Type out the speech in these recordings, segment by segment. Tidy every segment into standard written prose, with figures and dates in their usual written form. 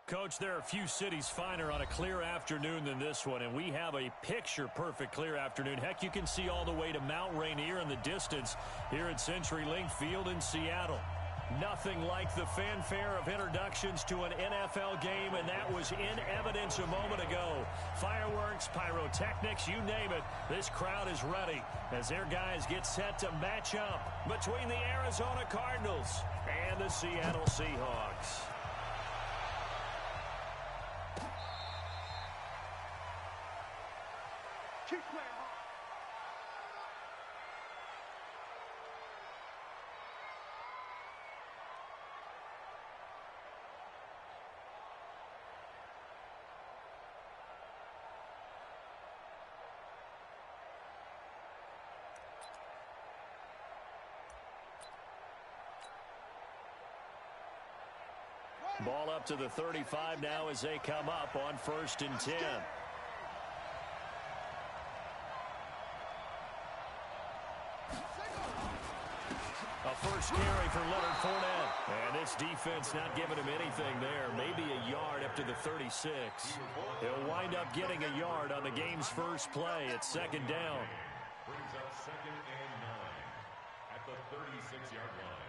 Coach, there are few cities finer on a clear afternoon than this one, and we have a picture-perfect clear afternoon. Heck, you can see all the way to Mount Rainier in the distance here at CenturyLink Field in Seattle. Nothing like the fanfare of introductions to an NFL game, and that was in evidence a moment ago. Fireworks, pyrotechnics, you name it, this crowd is ready as their guys get set to match up between the Arizona Cardinals and the Seattle Seahawks. Ball up to the 35 now as they come up on 1st and 10. A first carry for Leonard Fournette. And this defense not giving him anything there. Maybe a yard up to the 36. He'll wind up getting a yard on the game's first play at 2nd down. Brings up 2nd and 9 at the 36-yard line.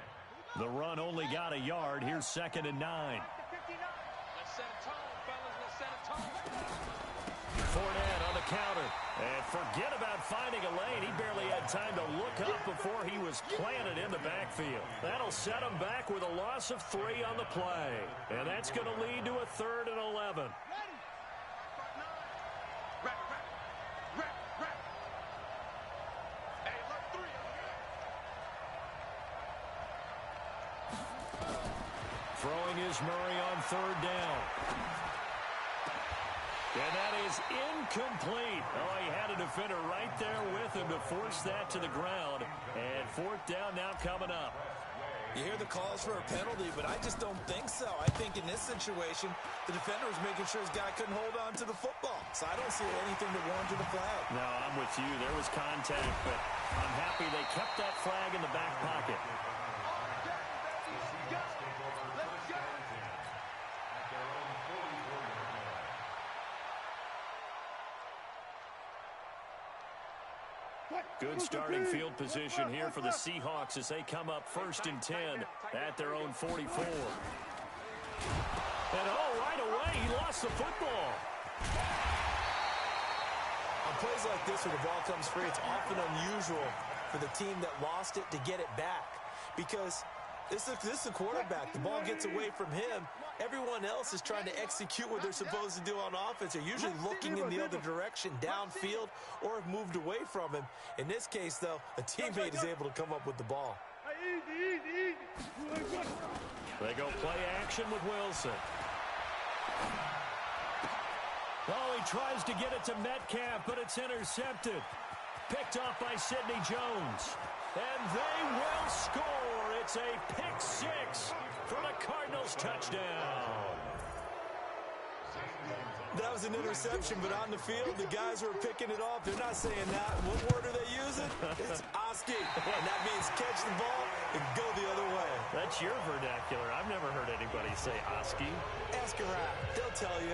The run only got a yard. Here's 2nd and 9. Let's set a tone, fellas. Let's set a tone. Fournette on the counter. And forget about finding a lane. He barely had time to look up before he was planted in the backfield. That'll set him back with a loss of 3 on the play. And that's going to lead to a 3rd and 11. Throwing is Murray on 3rd down. And that is incomplete. Oh, he had a defender right there with him to force that to the ground. And 4th down now coming up. You hear the calls for a penalty, but I just don't think so. I think in this situation, the defender was making sure his guy couldn't hold on to the football. So I don't see anything that warranted a flag. No, I'm with you. There was contact, but I'm happy they kept that flag in the back pocket. Good starting field position here for the Seahawks as they come up 1st and 10 at their own 44. And right away, he lost the football. On plays like this where the ball comes free, it's often unusual for the team that lost it to get it back. Because this is the quarterback. The ball gets away from him. Everyone else is trying to execute what they're supposed to do on offense. They're usually looking in the other direction, downfield, or have moved away from him. In this case, though, a teammate is able to come up with the ball. They go play action with Wilson. Oh, he tries to get it to Metcalf, but it's intercepted. Picked off by Sidney Jones. And they will score. It's a pick 6 for the Cardinals touchdown. That was an interception, but on the field, the guys who are picking it off, they're not saying that. What word are they using? It's Oski. And that means catch the ball and go the other way. That's your vernacular. I've never heard anybody say Oski. Ask around. They'll tell you.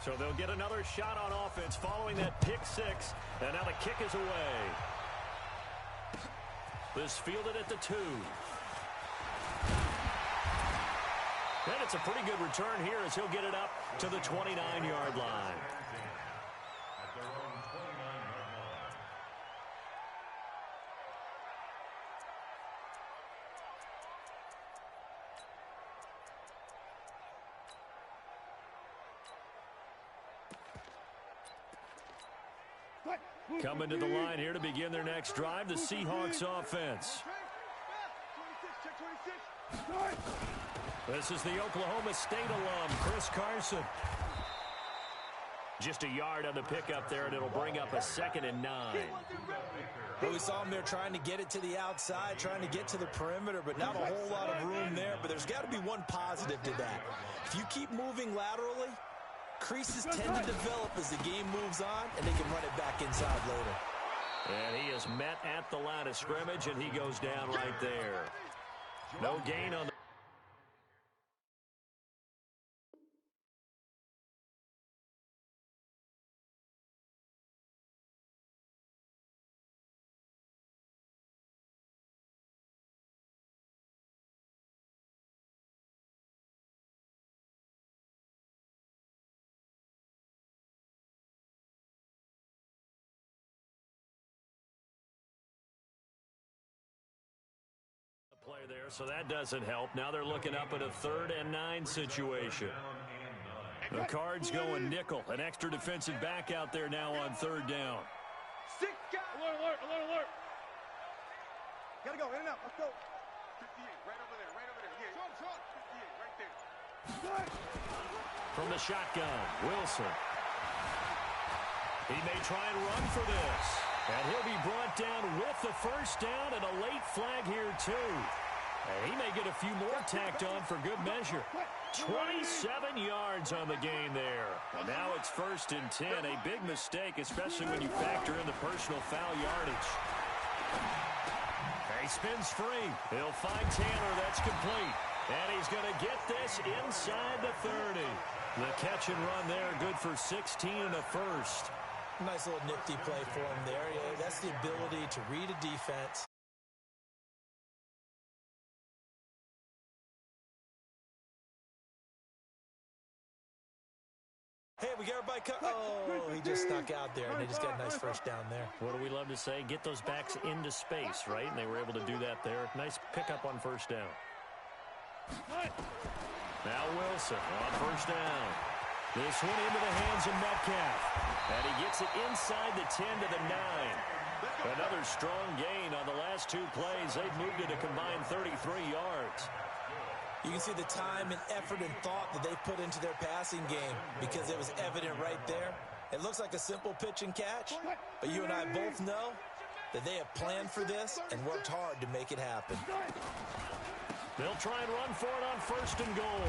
So they'll get another shot on offense following that pick 6. And now the kick is away. This fielded at the 2. And it's a pretty good return here as he'll get it up to the 29-yard line. Coming to the line here to begin their next drive, the Seahawks offense. This is the Oklahoma State alum, Chris Carson. Just a yard on the pickup there, and it'll bring up a 2nd and 9. Well, we saw him there trying to get it to the outside, trying to get to the perimeter, but not a whole lot of room there. But there's got to be one positive to that. If you keep moving laterally, creases tend to develop as the game moves on, and they can run it back inside later. And he is met at the line of scrimmage, and he goes down right there. No gain on the play there, so that doesn't help. Now they're looking up at a 3rd and 9 situation. The Cards going nickel. An extra defensive back out there now on 3rd down. Alert, alert, alert. Gotta go, in and out, let's go. 58, right over there, yeah. Short, 58, right there. From the shotgun, Wilson. He may try and run for this. And he'll be brought down with the 1st down and a late flag here, too. And he may get a few more tacked on for good measure. 27 yards on the gain there. And now it's 1st and 10. A big mistake, especially when you factor in the personal foul yardage. He spins free. He'll find Tanner. That's complete. And he's going to get this inside the 30. The catch and run there, good for 16 and a 1st. Nice little nifty play for him there. Yeah, that's the ability to read a defense. Hey, we got everybody cut. Oh, he just snuck out there, and they just got a nice 1st down there. What do we love to say? Get those backs into space, right? And they were able to do that there. Nice pickup on 1st down. Now Wilson on 1st down. This one into the hands of Metcalf. And he gets it inside the 10 to the 9. Another strong gain on the last 2 plays. They've moved it a combined 33 yards. You can see the time and effort and thought that they put into their passing game because it was evident right there. It looks like a simple pitch and catch, but you and I both know that they have planned for this and worked hard to make it happen. They'll try and run for it on 1st and goal.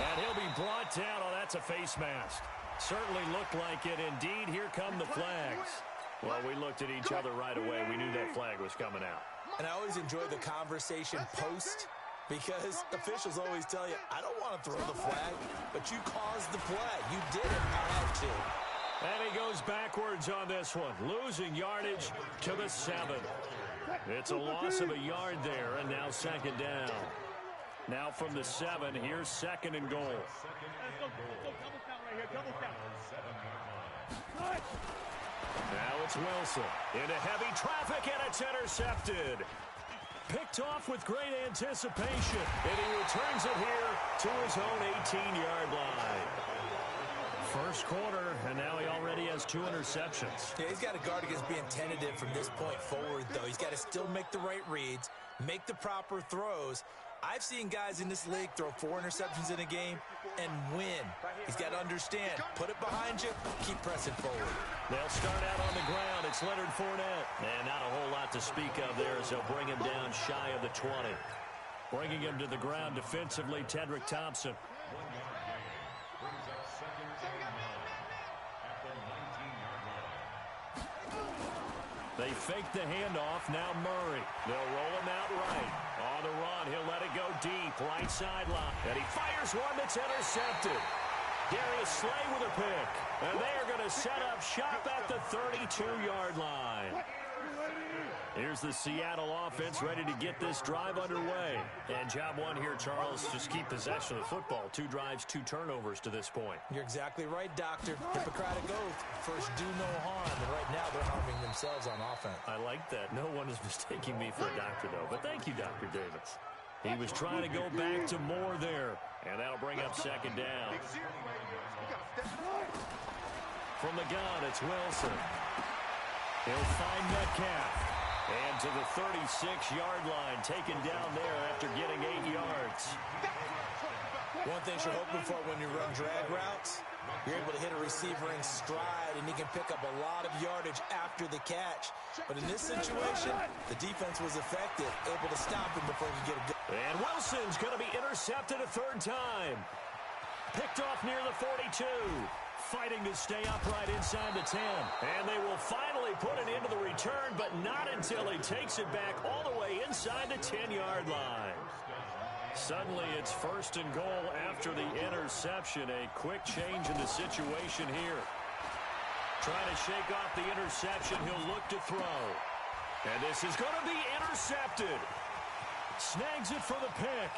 And he'll be brought down. Oh, that's a face mask. Certainly looked like it. Indeed, here come the flags. Well, we looked at each other right away. We knew that flag was coming out. And I always enjoy the conversation post because officials always tell you, I don't want to throw the flag, but you caused the play. You did it. I had to. And he goes backwards on this one, losing yardage to the 7. It's a loss of a yard there, and now 2nd down. Now from the 7, here's 2nd and goal. Now it's Wilson into heavy traffic, and it's intercepted. Picked off with great anticipation, and he returns it here to his own 18-yard line. 1st quarter, and now he already has 2 interceptions. Yeah, he's got to guard against being tentative from this point forward, though. He's got to still make the right reads, make the proper throws. I've seen guys in this league throw 4 interceptions in a game and win. He's got to understand, put it behind you, keep pressing forward. They'll start out on the ground. It's Leonard Fournette. And not a whole lot to speak of there as they'll bring him down shy of the 20. Bringing him to the ground defensively, Tedrick Thompson. They fake the handoff. Now Murray. They'll roll him out right. On the run, he'll let it go deep. Right sideline. And he fires one that's intercepted. Darius Slay with a pick. And they are going to set up shop at the 32-yard line. Here's the Seattle offense ready to get this drive underway. And job one here, Charles, just keep possession of the football. 2 drives, 2 turnovers to this point. You're exactly right, Doctor. Hippocratic oath. First, do no harm. And right now, they're harming themselves on offense. I like that. No one is mistaking me for a doctor, though. But thank you, Dr. Davis. He was trying to go back to more there. And that'll bring up 2nd down. From the gun, it's Wilson. He'll find Metcalf. And to the 36-yard line, taken down there after getting 8 yards. One thing you're hoping for when you run drag routes, you're able to hit a receiver in stride, and he can pick up a lot of yardage after the catch. But in this situation, the defense was effective, able to stop him before he could get a good. And Wilson's going to be intercepted a third time. Picked off near the 42. Fighting to stay upright inside the 10. And they will finally put it into the return, but not until he takes it back all the way inside the 10-yard line. Suddenly, it's first and goal after the interception. A quick change in the situation here. Trying to shake off the interception. He'll look to throw. And this is going to be intercepted. Snags it for the pick.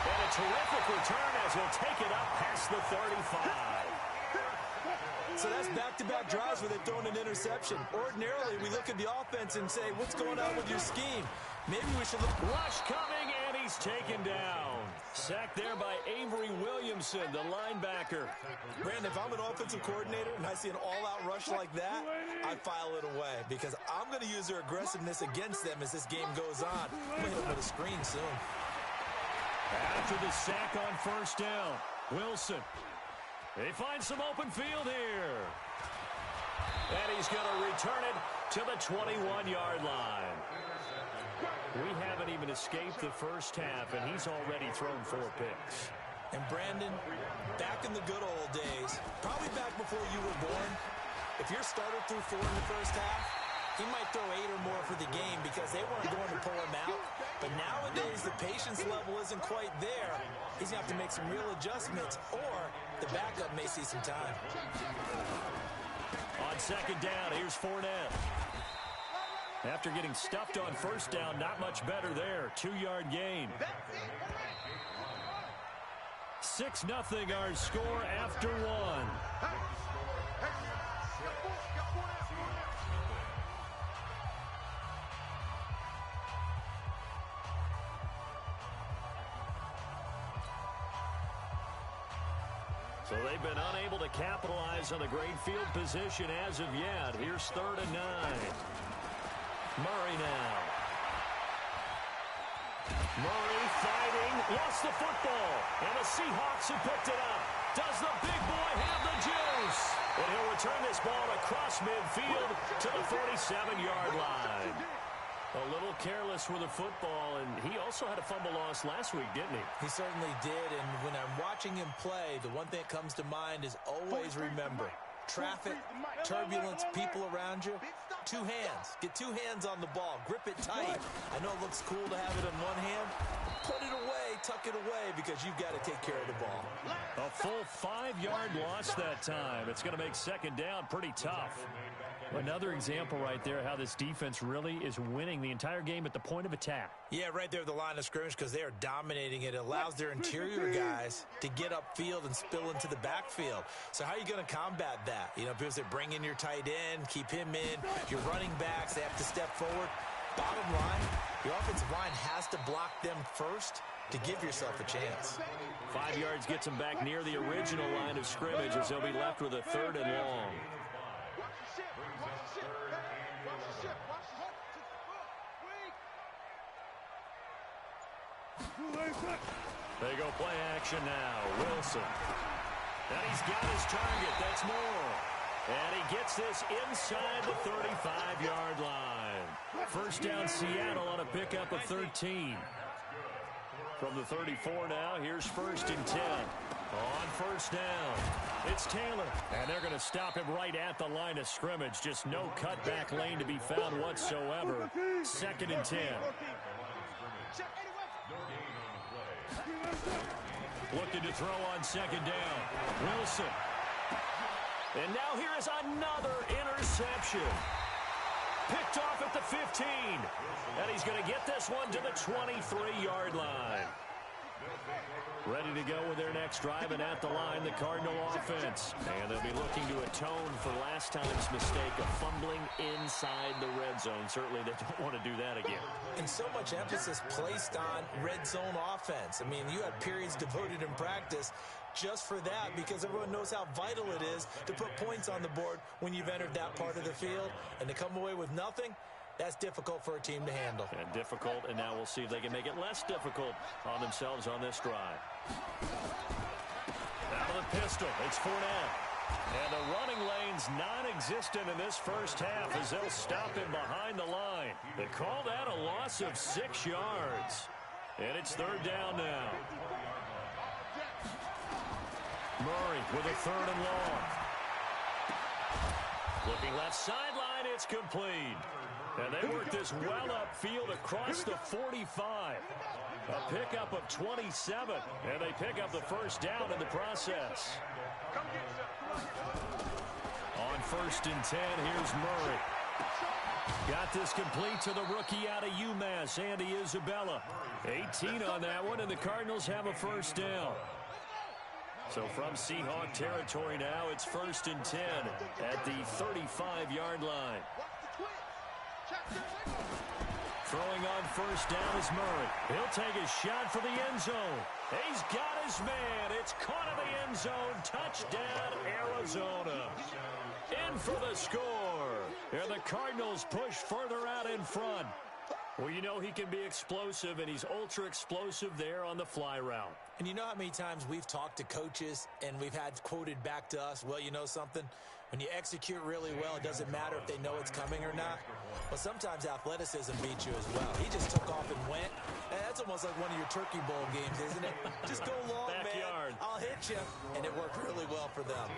And a terrific return as he'll take it up past the 35. So that's back-to-back drives where they've thrown an interception. Ordinarily, we look at the offense and say, what's going on with your scheme? Maybe we should look. Rush coming, and he's taken down. Sacked there by Avery Williamson, the linebacker. Brandon, if I'm an offensive coordinator and I see an all-out rush like that, I file it away because I'm going to use their aggressiveness against them as this game goes on. I'm going to hit them with a screen soon. After the sack on first down, Wilson. They find some open field here. And he's going to return it to the 21-yard line. We haven't even escaped the first half, and he's already thrown 4 picks. And Brandon, back in the good old days, probably back before you were born, if your starter threw 4 in the first half, he might throw 8 or more for the game because they weren't going to pull him out. But nowadays, the patience level isn't quite there. He's going to have to make some real adjustments, or the backup may see some time. On second down, here's Fournette. After getting stuffed on first down, not much better there. 2-yard gain. 6-0 our score after 1. So they've been unable to capitalize on the great field position as of yet. Here's 3rd and 9. Murray now. Murray fighting, lost the football, and the Seahawks have picked it up. Does the big boy have the juice? And he'll return this ball across midfield to the 47-yard line. A little careless with the football, and he also had a fumble loss last week, didn't he? He certainly did, and when I'm watching him play, the one thing that comes to mind is always remember, traffic, turbulence, people around you, 2 hands. Get 2 hands on the ball. Grip it tight. I know it looks cool to have it in one hand. Put it away, tuck it away, because you've got to take care of the ball. A full 5-yard loss that time. It's going to make second down pretty tough. Another example right there how this defense really is winning the entire game at the point of attack. Yeah, right there at the line of scrimmage because they are dominating it. It allows their interior guys to get upfield and spill into the backfield. So how are you going to combat that? You know, people say bring in your tight end, keep him in. Your running backs, they have to step forward. Bottom line, your offensive line has to block them first to give yourself a chance. 5 yards gets them back near the original line of scrimmage as they'll be left with a 3rd and long. They go play action now. Wilson. And he's got his target. That's Moore. And he gets this inside the 35-yard line. First down Seattle on a pickup of 13. From the 34 now, here's 1st and 10. On first down, it's Taylor. And they're going to stop him right at the line of scrimmage. Just no cutback lane to be found whatsoever. 2nd and 10. Looking to throw on second down. Wilson. And now here is another interception. Picked off at the 15. And he's going to get this one to the 23-yard line. Ready to go with their next drive, and at the line, the Cardinal offense. And they'll be looking to atone for last time's mistake of fumbling inside the red zone. Certainly they don't want to do that again. And so much emphasis placed on red zone offense. I mean, you had periods devoted in practice just for that, because everyone knows how vital it is to put points on the board when you've entered that part of the field. And to come away with nothing, that's difficult for a team to handle. And difficult, and now we'll see if they can make it less difficult on themselves on this drive. Out of the pistol, it's Fournette. And the running lane's non-existent in this first half as they'll stop him behind the line. They call that a loss of 6 yards. And it's third down now. Murray with a third and long. Looking left sideline, it's complete. And they work this well upfield across the 45. A pickup of 27, and they pick up the first down in the process. On first and 10, here's Murray. Got this complete to the rookie out of UMass, Andy Isabella. 18 on that one, and the Cardinals have a first down. So from Seahawk territory now, it's first and 10 at the 35-yard line. Throwing on first down is Murray. He'll take a shot for the end zone. He's got his man. It's caught in the end zone. Touchdown, Arizona. In for the score. And the Cardinals push further out in front. Well, you know he can be explosive, and he's ultra-explosive there on the fly route. And you know how many times we've talked to coaches and we've had quoted back to us, well, you know something? When you execute really well, it doesn't matter if they know it's coming or not. Well, sometimes athleticism beats you as well. He just took off and went. And that's almost like one of your Turkey Bowl games, isn't it? Just go long, Backyard. man. I'll hit you. And it worked really well for them.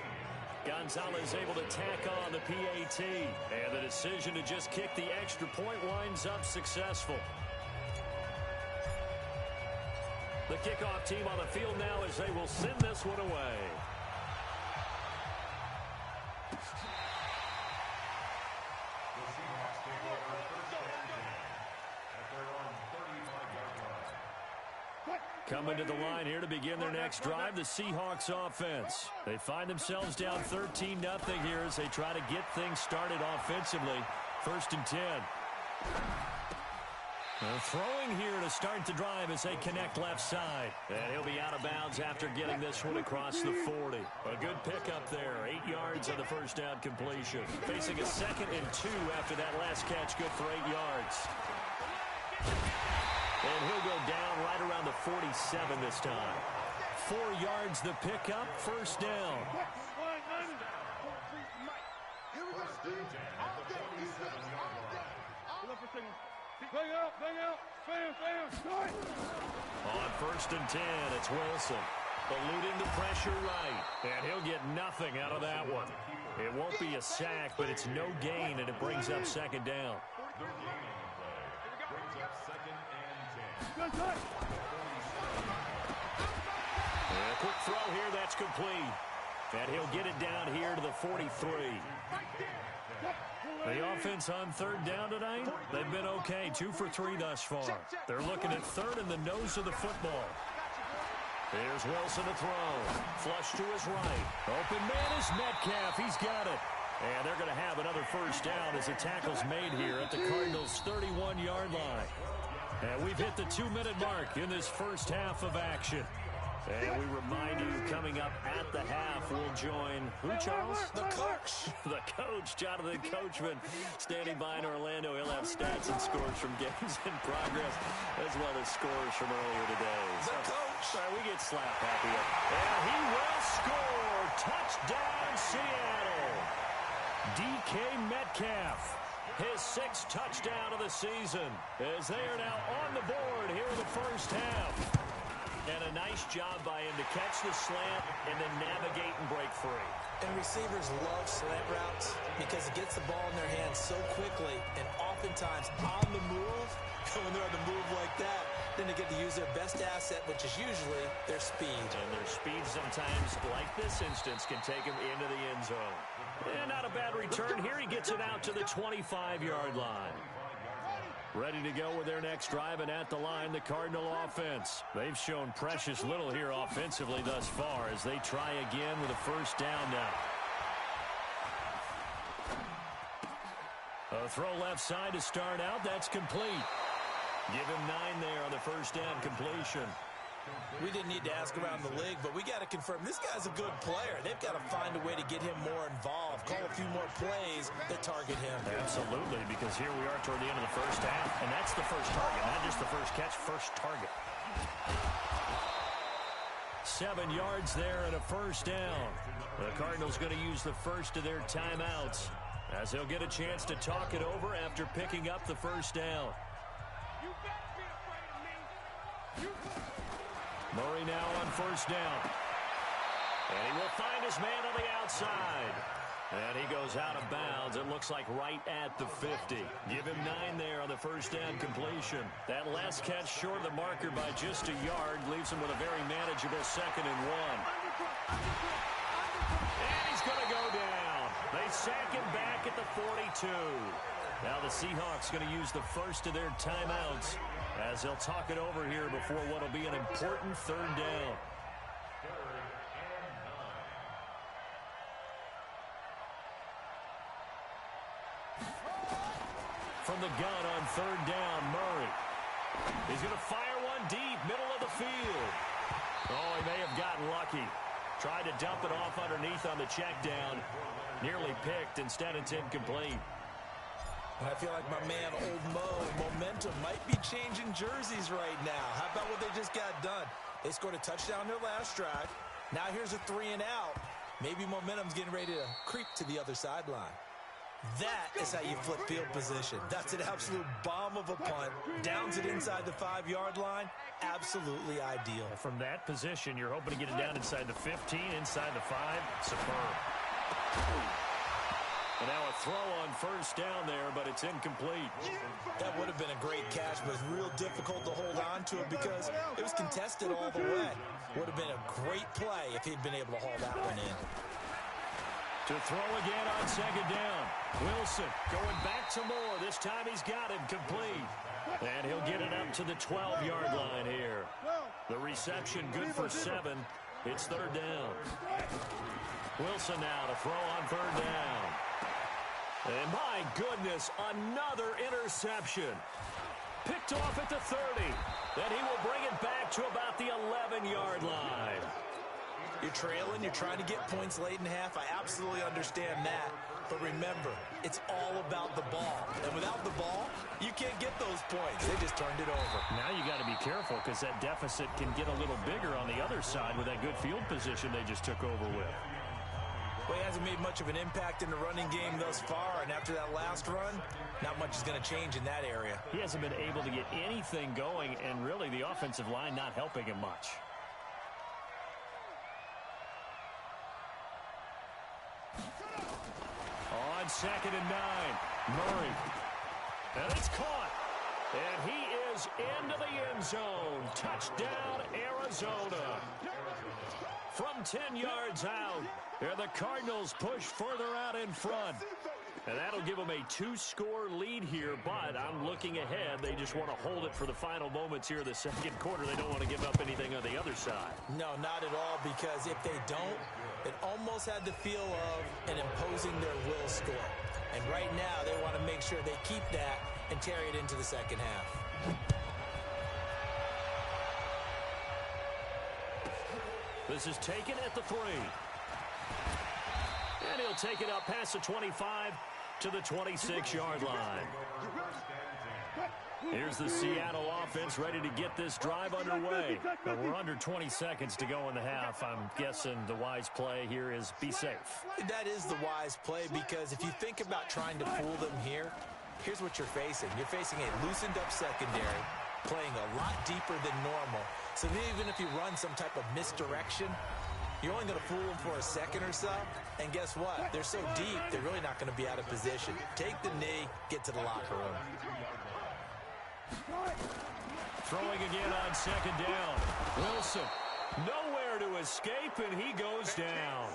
Gonzalez able to tack on the PAT. And the decision to just kick the extra point winds up successful. The kickoff team on the field now as they will send this one away. Coming to the line here to begin their next drive, the Seahawks offense. They find themselves down 13-0 here as they try to get things started offensively. First and 10. They're throwing here to start the drive as they connect left side. And he'll be out of bounds after getting this one across the 40. A good pickup there. 8 yards on the first down completion. Facing a 2nd and 2 after that last catch. Good for 8 yards. And he'll go down right around the 47 this time. 4 yards the pickup. First down. Bang out, bam. On first and 10, it's Wilson. Eluding the pressure right. And he'll get nothing out of that one. It won't be a sack, but it's no gain, and it brings up second down. And a quick throw here, that's complete. And he'll get it down here to the 43. The offense on third down tonight, they've been okay. 2 for 3 thus far. They're looking at third in the nose of the football. Here's Wilson to throw. Flush to his right. Open man is Metcalf. He's got it. And they're going to have another first down as the tackle's made here at the Cardinals' 31-yard line. And we've hit the 2-minute mark in this first half of action. And we remind you, coming up at the half, we'll join, who, Charles? The coach. The coach, Jonathan Coachman, standing by in Orlando. He'll have stats and scores from games in progress, as well as scores from earlier today. The coach. Sorry, we get slap happy. And he will score. Touchdown, Seattle. DK Metcalf. His 6th touchdown of the season, as they are now on the board here in the first half. And a nice job by him to catch the slant and then navigate and break free. And receivers love slant routes because it gets the ball in their hands so quickly and oftentimes on the move. When they're on the move like that, then they get to use their best asset, which is usually their speed. And their speed sometimes, like this instance, can take them into the end zone. And not a bad return here. He gets it out to the 25-yard line. Ready to go with their next drive, and at the line, the Cardinal offense. They've shown precious little here offensively thus far as they try again with a first down now. A throw left side to start out. That's complete. Give him 9 there on the first down completion. We didn't need to ask around the league, but we got to confirm this guy's a good player. They've got to find a way to get him more involved, call a few more plays that target him. Absolutely, because here we are toward the end of the first half, and that's the first target, not just the first catch, first target. 7 yards there and a first down. The Cardinals going to use the first of their timeouts as they'll get a chance to talk it over after picking up the first down. Murray now on first down. And he will find his man on the outside. And he goes out of bounds. It looks like right at the 50. Give him 9 there on the first down completion. That last catch short of the marker by just a yard leaves him with a very manageable 2nd and 1. And he's going to go down. They sack him back at the 42. Now the Seahawks going to use the first of their timeouts as they'll talk it over here before what will be an important 3rd down. From the gun on 3rd down, Murray. He's going to fire one deep, middle of the field. Oh, he may have gotten lucky. Tried to dump it off underneath on the check down. Nearly picked. Instead, it's incomplete. I feel like my man, Old Mo, momentum might be changing jerseys right now. How about what they just got done? They scored a touchdown their last drive. Now here's a 3 and out. Maybe momentum's getting ready to creep to the other sideline. That is how you flip field position. That's an absolute bomb of a punt. Downs it inside the 5-yard line. Absolutely ideal. From that position, you're hoping to get it down inside the 15, inside the 5. Superb. And now a throw on first down there, but it's incomplete. That would have been a great catch, but it's real difficult to hold on to it because it was contested all the way. Would have been a great play if he'd been able to haul that one in. To throw again on 2nd down. Wilson going back to Moore. This time he's got him complete. And he'll get it up to the 12-yard line here. The reception good for 7. It's 3rd down. Wilson now to throw on 3rd down. And my goodness, another interception. Picked off at the 30. Then he will bring it back to about the 11-yard line. You're trailing, you're trying to get points late in half. I absolutely understand that. But remember, it's all about the ball. And without the ball, you can't get those points. They just turned it over. Now you got to be careful because that deficit can get a little bigger on the other side with that good field position they just took over with. Well, he hasn't made much of an impact in the running game thus far, and after that last run, not much is going to change in that area. He hasn't been able to get anything going, and really the offensive line not helping him much. On 2nd and 9, Murray. And it's caught. And he is into the end zone. Touchdown, Arizona. From 10 yards out, the Cardinals push further out in front. And that'll give them a 2-score lead here, but I'm looking ahead. They just want to hold it for the final moments here of the 2nd quarter. They don't want to give up anything on the other side. No, not at all, because if they don't, it almost had the feel of an imposing their will score. And right now, they want to make sure they keep that and carry it into the 2nd half. This is taken at the 3. And he'll take it up past the 25 to the 26-yard line. Here's the Seattle offense ready to get this drive underway. But we're under 20 seconds to go in the half. I'm guessing the wise play here is be safe. That is the wise play, because if you think about trying to fool them here, here's what you're facing. You're facing a loosened-up secondary, playing a lot deeper than normal. So even if you run some type of misdirection, you're only going to fool them for a second or so. And guess what? They're so deep, they're really not going to be out of position. Take the knee, get to the locker room. Throwing again on 2nd down. Wilson, nowhere to escape, and he goes down.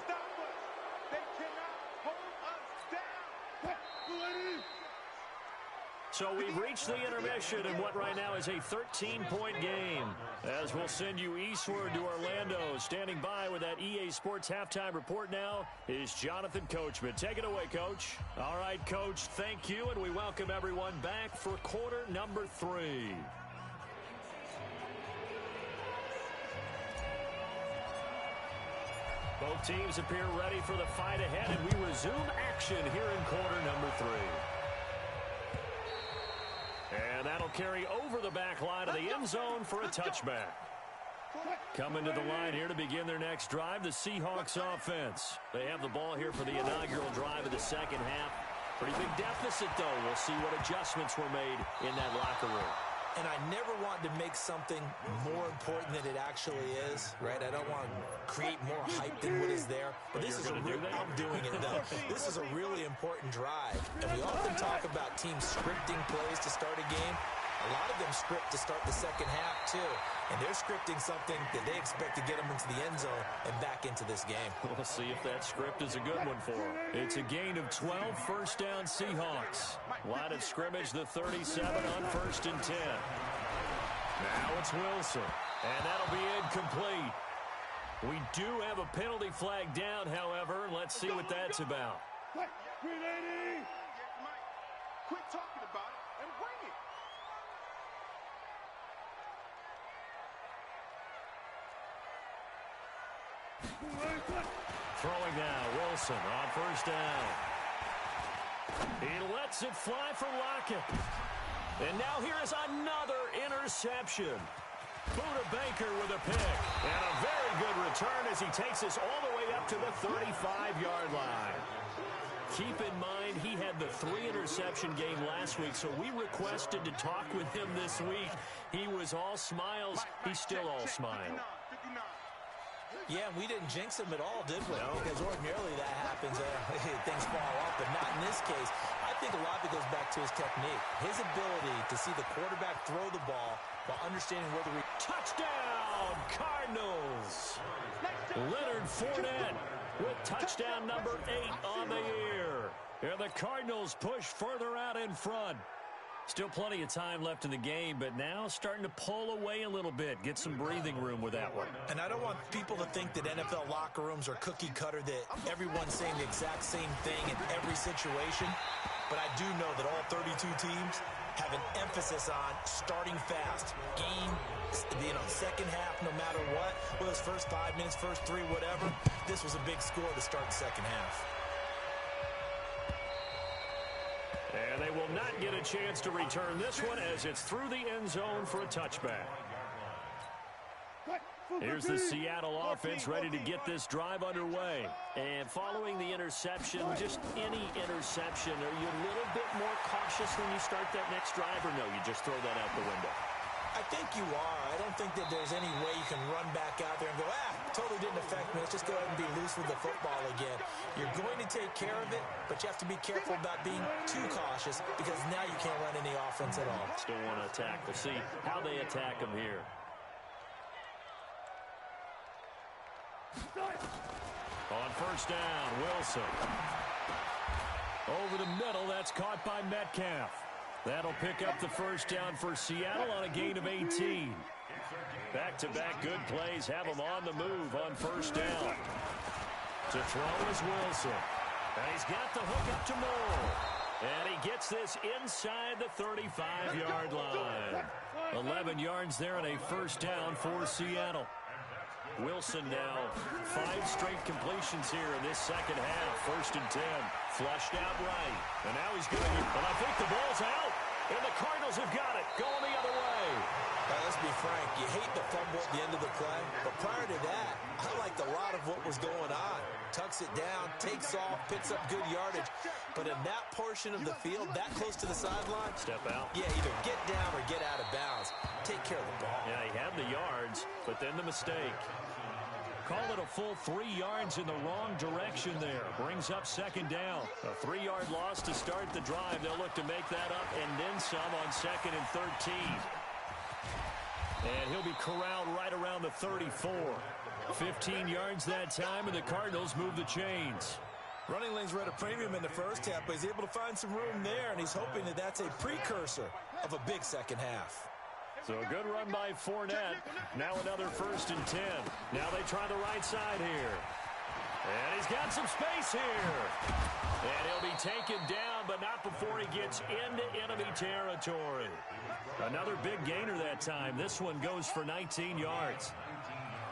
So we've reached the intermission in what right now is a 13-point game. As we'll send you eastward to Orlando. Standing by with that EA Sports halftime report now is Jonathan Coachman. Take it away, Coach. All right, Coach, thank you, and we welcome everyone back for quarter number 3. Both teams appear ready for the fight ahead, and we resume action here in quarter number 3. And that'll carry over the back line of the end zone for a touchback. Coming to the line here to begin their next drive, the Seahawks offense. They have the ball here for the inaugural drive of the second half. Pretty big deficit, though. We'll see what adjustments were made in that locker room. And I never want to make something more important than it actually is, right? I don't want to create more hype than what is there. But this is I'm doing it, though. This is a really important drive. And we often talk about teams scripting plays to start a game. A lot of them script to start the second half, too. And they're scripting something that they expect to get them into the end zone and back into this game. We'll see if that script is a good one for them. It's a gain of 12, first down Seahawks. Line of scrimmage, the 37 on 1st and 10. Now it's Wilson. And that'll be incomplete. We do have a penalty flag down, however. Let's see what that's about. Quit talking about it and bring it. Throwing now, Wilson on 1st down. He lets it fly for Lockett. And now here is another interception. Buda Baker with a pick. And a very good return as he takes us all the way up to the 35-yard line. Keep in mind, he had the 3-interception game last week, so we requested to talk with him this week. He was all smiles. He's still all smiles. Yeah, we didn't jinx him at all, did we? No. Because ordinarily that happens. Things fall off, but not in this case. I think a lot of it goes back to his technique. His ability to see the quarterback throw the ball while understanding where the... Touchdown, Cardinals! Leonard Fournette with touchdown number 8 on the year. And the Cardinals push further out in front. Still plenty of time left in the game, but now starting to pull away a little bit. Get some breathing room with that one. And I don't want people to think that NFL locker rooms are cookie cutter, that everyone's saying the exact same thing in every situation. But I do know that all 32 teams have an emphasis on starting fast. Game, second half, no matter what. Whether it's first 5 minutes, first 3, whatever. This was a big score to start the second half. And they will not get a chance to return this one as it's through the end zone for a touchback. Here's the Seattle offense ready to get this drive underway. And following the interception, just any interception, are you a little bit more cautious when you start that next drive, or no, you just throw that out the window? I think you are. I don't think that there's any way you can run back out there and go, totally didn't affect me. Let's just go ahead and be loose with the football again. You're going to take care of it, but you have to be careful about being too cautious because now you can't run any offense at all. Still want to attack. We'll see how they attack him here. On 1st down, Wilson. Over the middle, that's caught by Metcalf. That'll pick up the first down for Seattle on a gain of 18. Back-to-back good plays have him on the move on 1st down. To throw is Wilson. And he's got the hook up to Moore. And he gets this inside the 35-yard line. 11 yards there and a 1st down for Seattle. Wilson now 5 straight completions here in this second half. 1st and 10. Flushed out right. And now he's going to... And I think the ball's out. And the Cardinals have got it. Going the other way. Let's be frank. You hate the fumble at the end of the play. But prior to that, I liked a lot of what was going on. Tucks it down, takes off, picks up good yardage. But in that portion of the field, that close to the sideline... Step out. Yeah, either get down or get out of bounds. Take care of the ball. Yeah, he had the yards, but then the mistake. Call it a full 3 yards in the wrong direction there. Brings up 2nd down. A 3-yard loss to start the drive. They'll look to make that up and then some on 2nd and 13. And he'll be corralled right around the 34. 15 yards that time, and the Cardinals move the chains. Running lanes were at a premium in the first half, but he's able to find some room there, and he's hoping that that's a precursor of a big second half. So a good run by Fournette. Now another 1st and 10. Now they try the right side here. And he's got some space here. And he'll be taken down, but not before he gets into enemy territory. Another big gainer that time. This one goes for 19 yards.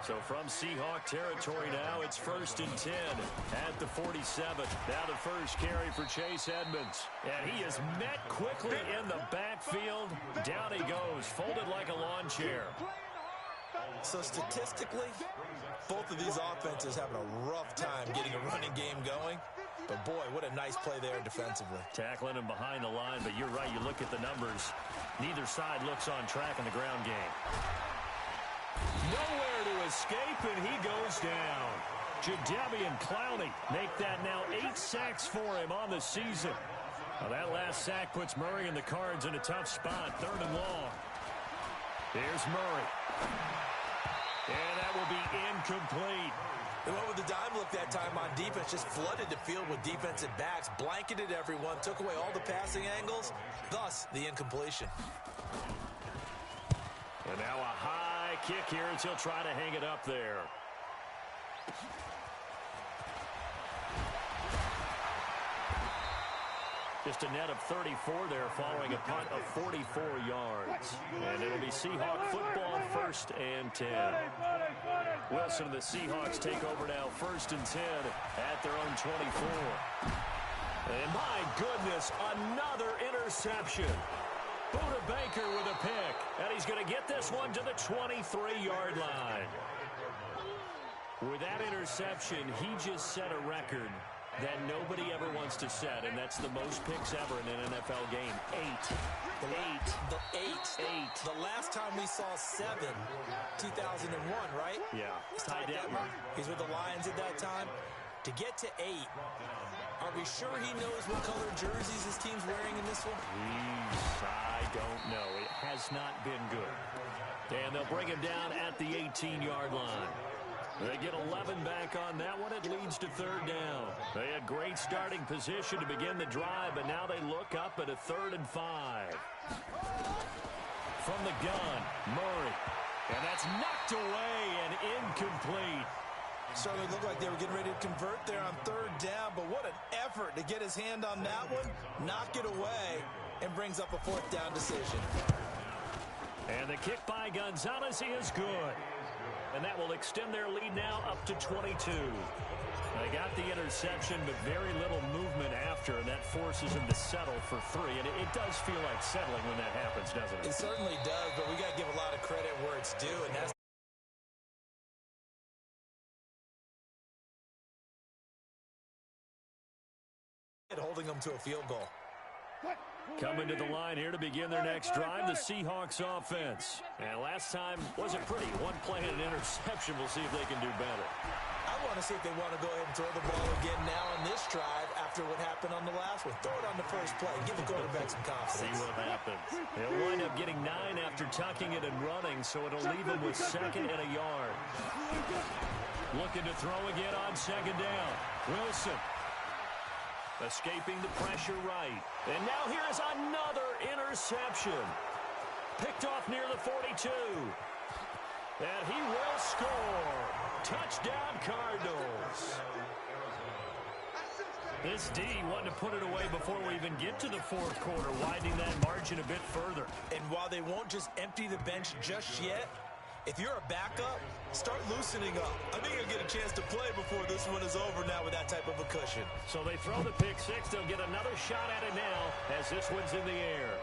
So from Seahawk territory now, it's 1st and 10 at the 47. Now the first carry for Chase Edmonds. And he is met quickly in the backfield. Down he goes, folded like a lawn chair. So statistically, both of these offenses having a rough time getting a running game going. But boy, what a nice play there defensively. Tackling him behind the line, but you're right, you look at the numbers. Neither side looks on track in the ground game. Nowhere to escape, and he goes down. Jadeveon Clowney make that now 8 sacks for him on the season. Now that last sack puts Murray and the Cards in a tough spot, 3rd and long. Here's Murray. And that will be incomplete. They went with the dime look that time on defense, just flooded the field with defensive backs, blanketed everyone, took away all the passing angles, thus the incompletion. And now a high kick here as he'll try to hang it up there. Just a net of 34 there following a punt of 44 yards. And it'll be Seahawk football, 1st and 10. Wilson and the Seahawks take over now, 1st and 10 at their own 24. And my goodness, another interception. Buda Baker with a pick, and he's going to get this one to the 23-yard line. With that interception, he just set a record that nobody ever wants to set, and that's the most picks ever in an NFL game. 8. The last time we saw 7, 2001, right? Yeah. Ty Detmer. He's with the Lions at that time. To get to 8, are we sure he knows what color jerseys his team's wearing in this one? I don't know. It has not been good. And they'll bring him down at the 18-yard line. They get 11 back on that one. It leads to 3rd down. They had great starting position to begin the drive, but now they look up at a 3rd and 5. From the gun, Murray. And that's knocked away and incomplete. Certainly looked like they were getting ready to convert there on 3rd down, but what an effort to get his hand on that one, knock it away, and brings up a 4th down decision. And the kick by Gonzalez is good. And that will extend their lead now up to 22. They got the interception, but very little movement after, and that forces them to settle for 3. And it does feel like settling when that happens, doesn't it? It certainly does, but we got to give a lot of credit where it's due, and that's holding them to a field goal. Coming to the line here to begin their next drive, the Seahawks offense. And last time wasn't pretty. One play and an interception. We'll see if they can do better. I want to see if they want to go ahead and throw the ball again now on this drive after what happened on the last one. Throw it on the first play. Give the quarterback some confidence. See what happens. They'll wind up getting 9 after tucking it and running, so it'll leave them with 2nd and a yard. Looking to throw again on 2nd down. Wilson. Escaping the pressure right. And now here is another interception. Picked off near the 42. And he will score. Touchdown, Cardinals. This D wanted to put it away before we even get to the 4th quarter, widening that margin a bit further. And while they won't just empty the bench just yet, if you're a backup, start loosening up. I think you'll get a chance to play before this one is over now with that type of a cushion. So they throw the pick 6. They'll get another shot at it now as this one's in the air.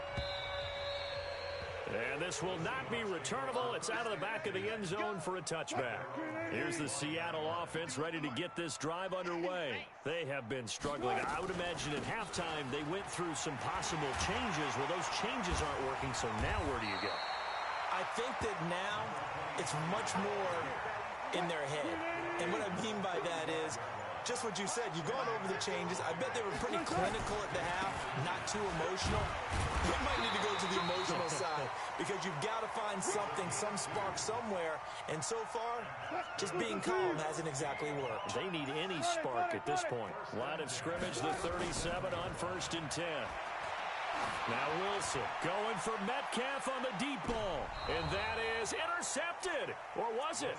And this will not be returnable. It's out of the back of the end zone for a touchback. Here's the Seattle offense ready to get this drive underway. They have been struggling. I would imagine at halftime they went through some possible changes. Well, those changes aren't working, so now where do you go? I think that now it's much more in their head. And what I mean by that is just what you said. You've gone over the changes. I bet they were pretty clinical at the half, not too emotional. You might need to go to the emotional side because you've got to find something, some spark somewhere. And so far, just being calm hasn't exactly worked. They need any spark at this point. Line of scrimmage, the 37 on 1st and 10. Now Wilson going for Metcalf on the deep ball. And that is intercepted. Or was it?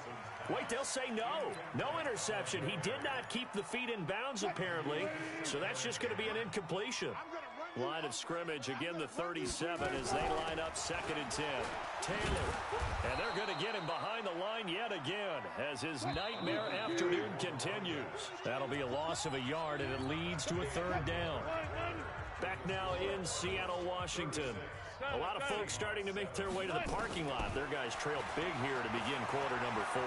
Wait, they'll say no. No interception. He did not keep the feet in bounds, apparently. So that's just going to be an incompletion. Line of scrimmage, again, the 37 as they line up 2nd and 10. Taylor. And they're going to get him behind the line yet again as his nightmare afternoon continues. That'll be a loss of a yard, and it leads to a 3rd down. Back now in Seattle, Washington. A lot of folks starting to make their way to the parking lot. Their guys trailed big here to begin quarter number 4.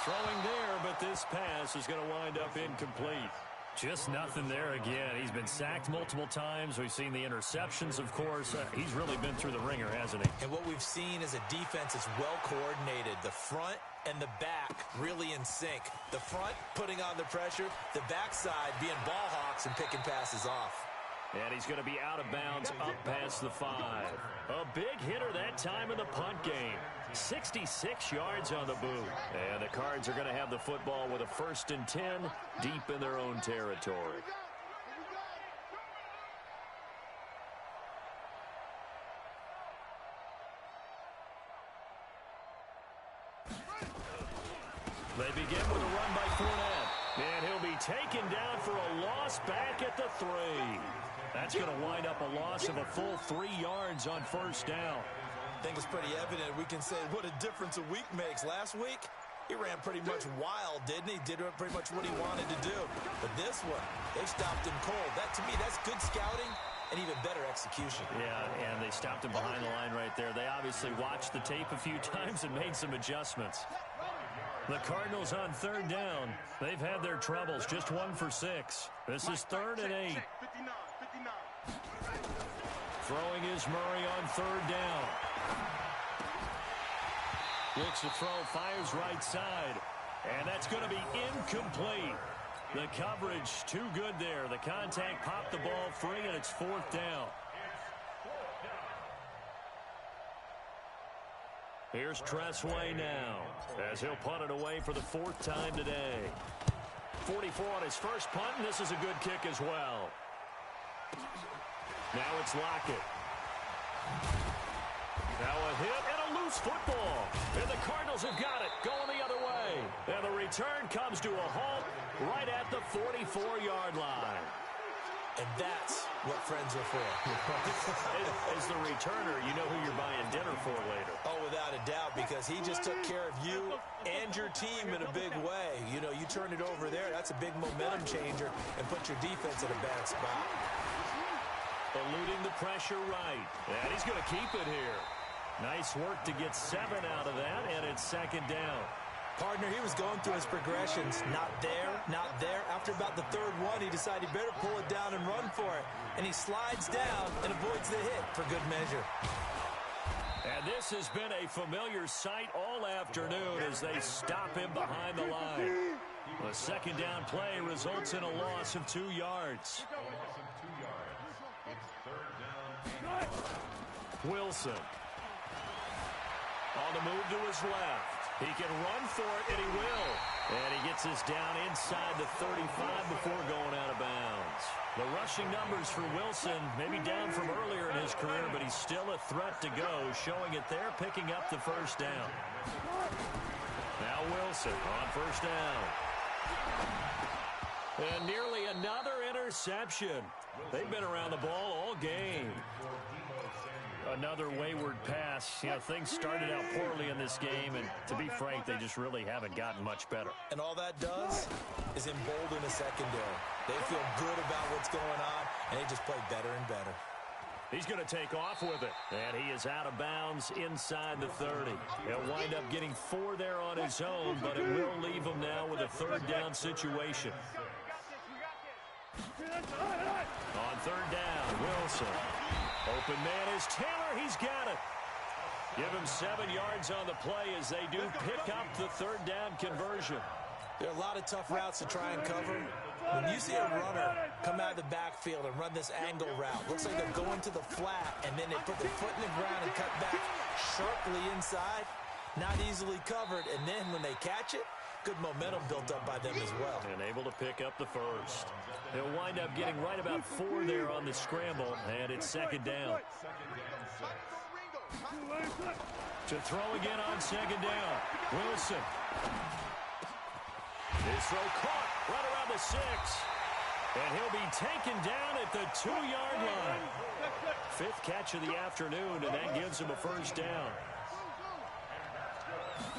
Throwing there, but this pass is going to wind up incomplete. Just nothing there again. He's been sacked multiple times. We've seen the interceptions, of course. He's really been through the ringer, hasn't he? And what we've seen is a defense that's well coordinated. The front and the back really in sync. The front putting on the pressure, the backside being ball hawks and picking passes off. And he's going to be out of bounds up past the 5. A big hitter that time in the punt game. 66 yards on the boot. And the Cards are going to have the football with a 1st and 10 deep in their own territory. They begin with a run by Fournette. And he'll be taken down for a loss back at the 3. That's going to wind up a loss of a full 3 yards on 1st down. I think it's pretty evident. We can say what a difference a week makes. Last week, he ran pretty much wild, didn't he? Did pretty much what he wanted to do. But this one, they stopped him cold. That, to me, that's good scouting and even better execution. Yeah, and they stopped him behind the line right there. They obviously watched the tape a few times and made some adjustments. The Cardinals on 3rd down. They've had their troubles. Just 1 for 6. This is 3rd and 8. Throwing is Murray on 3rd down. Looks to throw, fires right side. And that's going to be incomplete. The coverage too good there. The contact popped the ball free, and it's 4th down. Here's Tressway now as he'll punt it away for the 4th time today. 44 on his first punt, and this is a good kick as well. Now it's Lockett. Now a hit and a loose football. And the Cardinals have got it, going the other way. And the return comes to a halt right at the 44-yard line. And that's what friends are for. As the returner, you know who you're buying dinner for later. Oh, without a doubt, because he just took care of you and your team in a big way. You know, you turn it over there, that's a big momentum changer, and put your defense in a bad spot. Eluding the pressure right. And he's going to keep it here. Nice work to get 7 out of that, and it's 2nd down. Partner, he was going through his progressions. Not there, not there. After about the 3rd one, he decided he better pull it down and run for it. And he slides down and avoids the hit for good measure. And this has been a familiar sight all afternoon as they stop him behind the line. The 2nd down play results in a loss of 2 yards. Wilson. On the move to his left. He can run for it, and he will. And he gets this down inside the 35 before going out of bounds. The rushing numbers for Wilson, maybe down from earlier in his career, but he's still a threat to go, showing it there, picking up the 1st down. Now Wilson on 1st down. And nearly another interception. They've been around the ball all game. Another wayward pass. You know, things started out poorly in this game, and to be frank, they just really haven't gotten much better. And all that does is embolden a secondary. They feel good about what's going on, and they just play better and better. He's going to take off with it, and he is out of bounds inside the 30. He'll wind up getting 4 there on his own, but it will leave him now with a 3rd down situation. On 3rd down, Wilson. Open man is Taylor. He's got it. Give him 7 yards on the play as they do pick up the third down conversion. There are a lot of tough routes to try and cover. When you see a runner come out of the backfield and run this angle route, looks like they're going to the flat, and then they put their foot in the ground and cut back sharply inside. Not easily covered, and then when they catch it, good momentum built up by them as well. And able to pick up the first. They'll wind up getting right about 4 there on the scramble, and it's second down. To throw again on second down. Wilson. His throw caught right around the 6. And he'll be taken down at the 2-yard line. 5th catch of the afternoon, and that gives him a first down.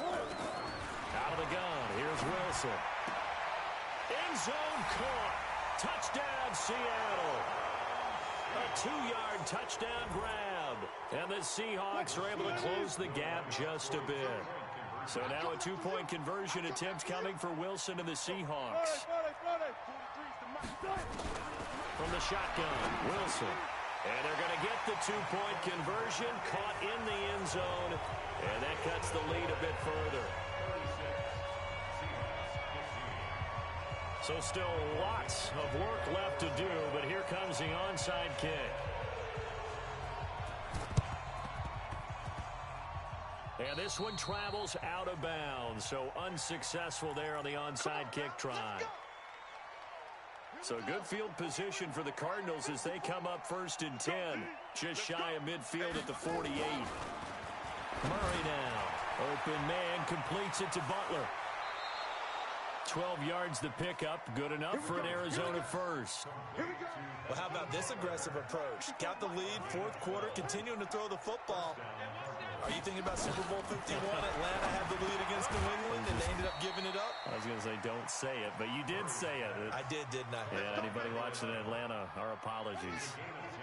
Out of the gun, here's Wilson. End zone caught. Touchdown, Seattle. A 2-yard touchdown grab. And the Seahawks are able to close the gap just a bit. So now a 2-point conversion attempt coming for Wilson and the Seahawks. From the shotgun, Wilson. And they're going to get the 2-point conversion, caught in the end zone. And that cuts the lead a bit further. So still lots of work left to do, but here comes the onside kick. And this one travels out of bounds, so unsuccessful there on the onside kick try. So good field position for the Cardinals as they come up 1st and 10. Just shy of midfield at the 48. Murray now. Open man completes it to Butler. 12 yards the pickup. Good enough for an Arizona first. Well, how about this aggressive approach? Got the lead, 4th quarter, continuing to throw the football. Are you thinking about Super Bowl 51? Atlanta had the lead against New England, and they ended up giving it up? I was going to say, don't say it, but you did say it. I didn't I? Yeah, anybody watching in Atlanta, our apologies.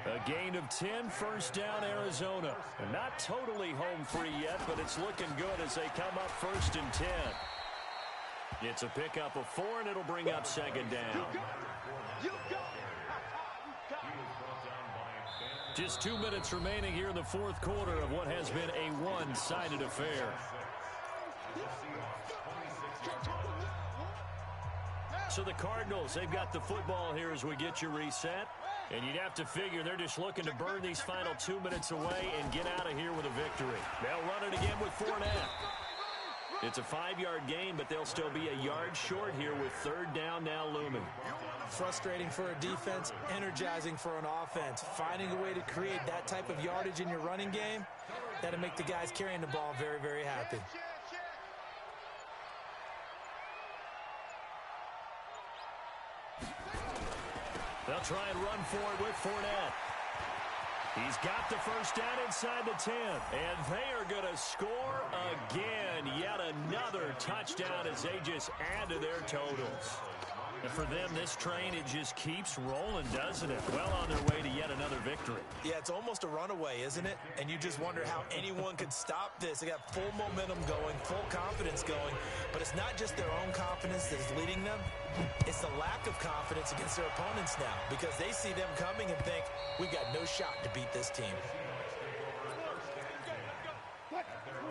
A gain of 10, first down, Arizona. Not totally home free yet, but it's looking good as they come up 1st and 10. It's a pickup of 4, and it'll bring up second down. Just 2 minutes remaining here in the 4th quarter of what has been a one-sided affair. So the Cardinals, they've got the football here as we get you reset. And you'd have to figure they're just looking to burn these final 2 minutes away and get out of here with a victory. They'll run it again with Fournette. It's a 5-yard gain, but they'll still be a yard short here with 3rd down now looming. Frustrating for a defense, energizing for an offense. Finding a way to create that type of yardage in your running game, that'll make the guys carrying the ball very, very happy. They'll try and run for it with Fournette. He's got the first down inside the 10. And they are going to score again. Yet another touchdown as they just add to their totals. And for them, this train, it just keeps rolling, doesn't it? Well on their way to yet another victory. Yeah, it's almost a runaway, isn't it? And you just wonder how anyone could stop this. They got full momentum going, full confidence going. But it's not just their own confidence that's leading them. It's the lack of confidence against their opponents now, because they see them coming and think, we've got no shot to beat this team.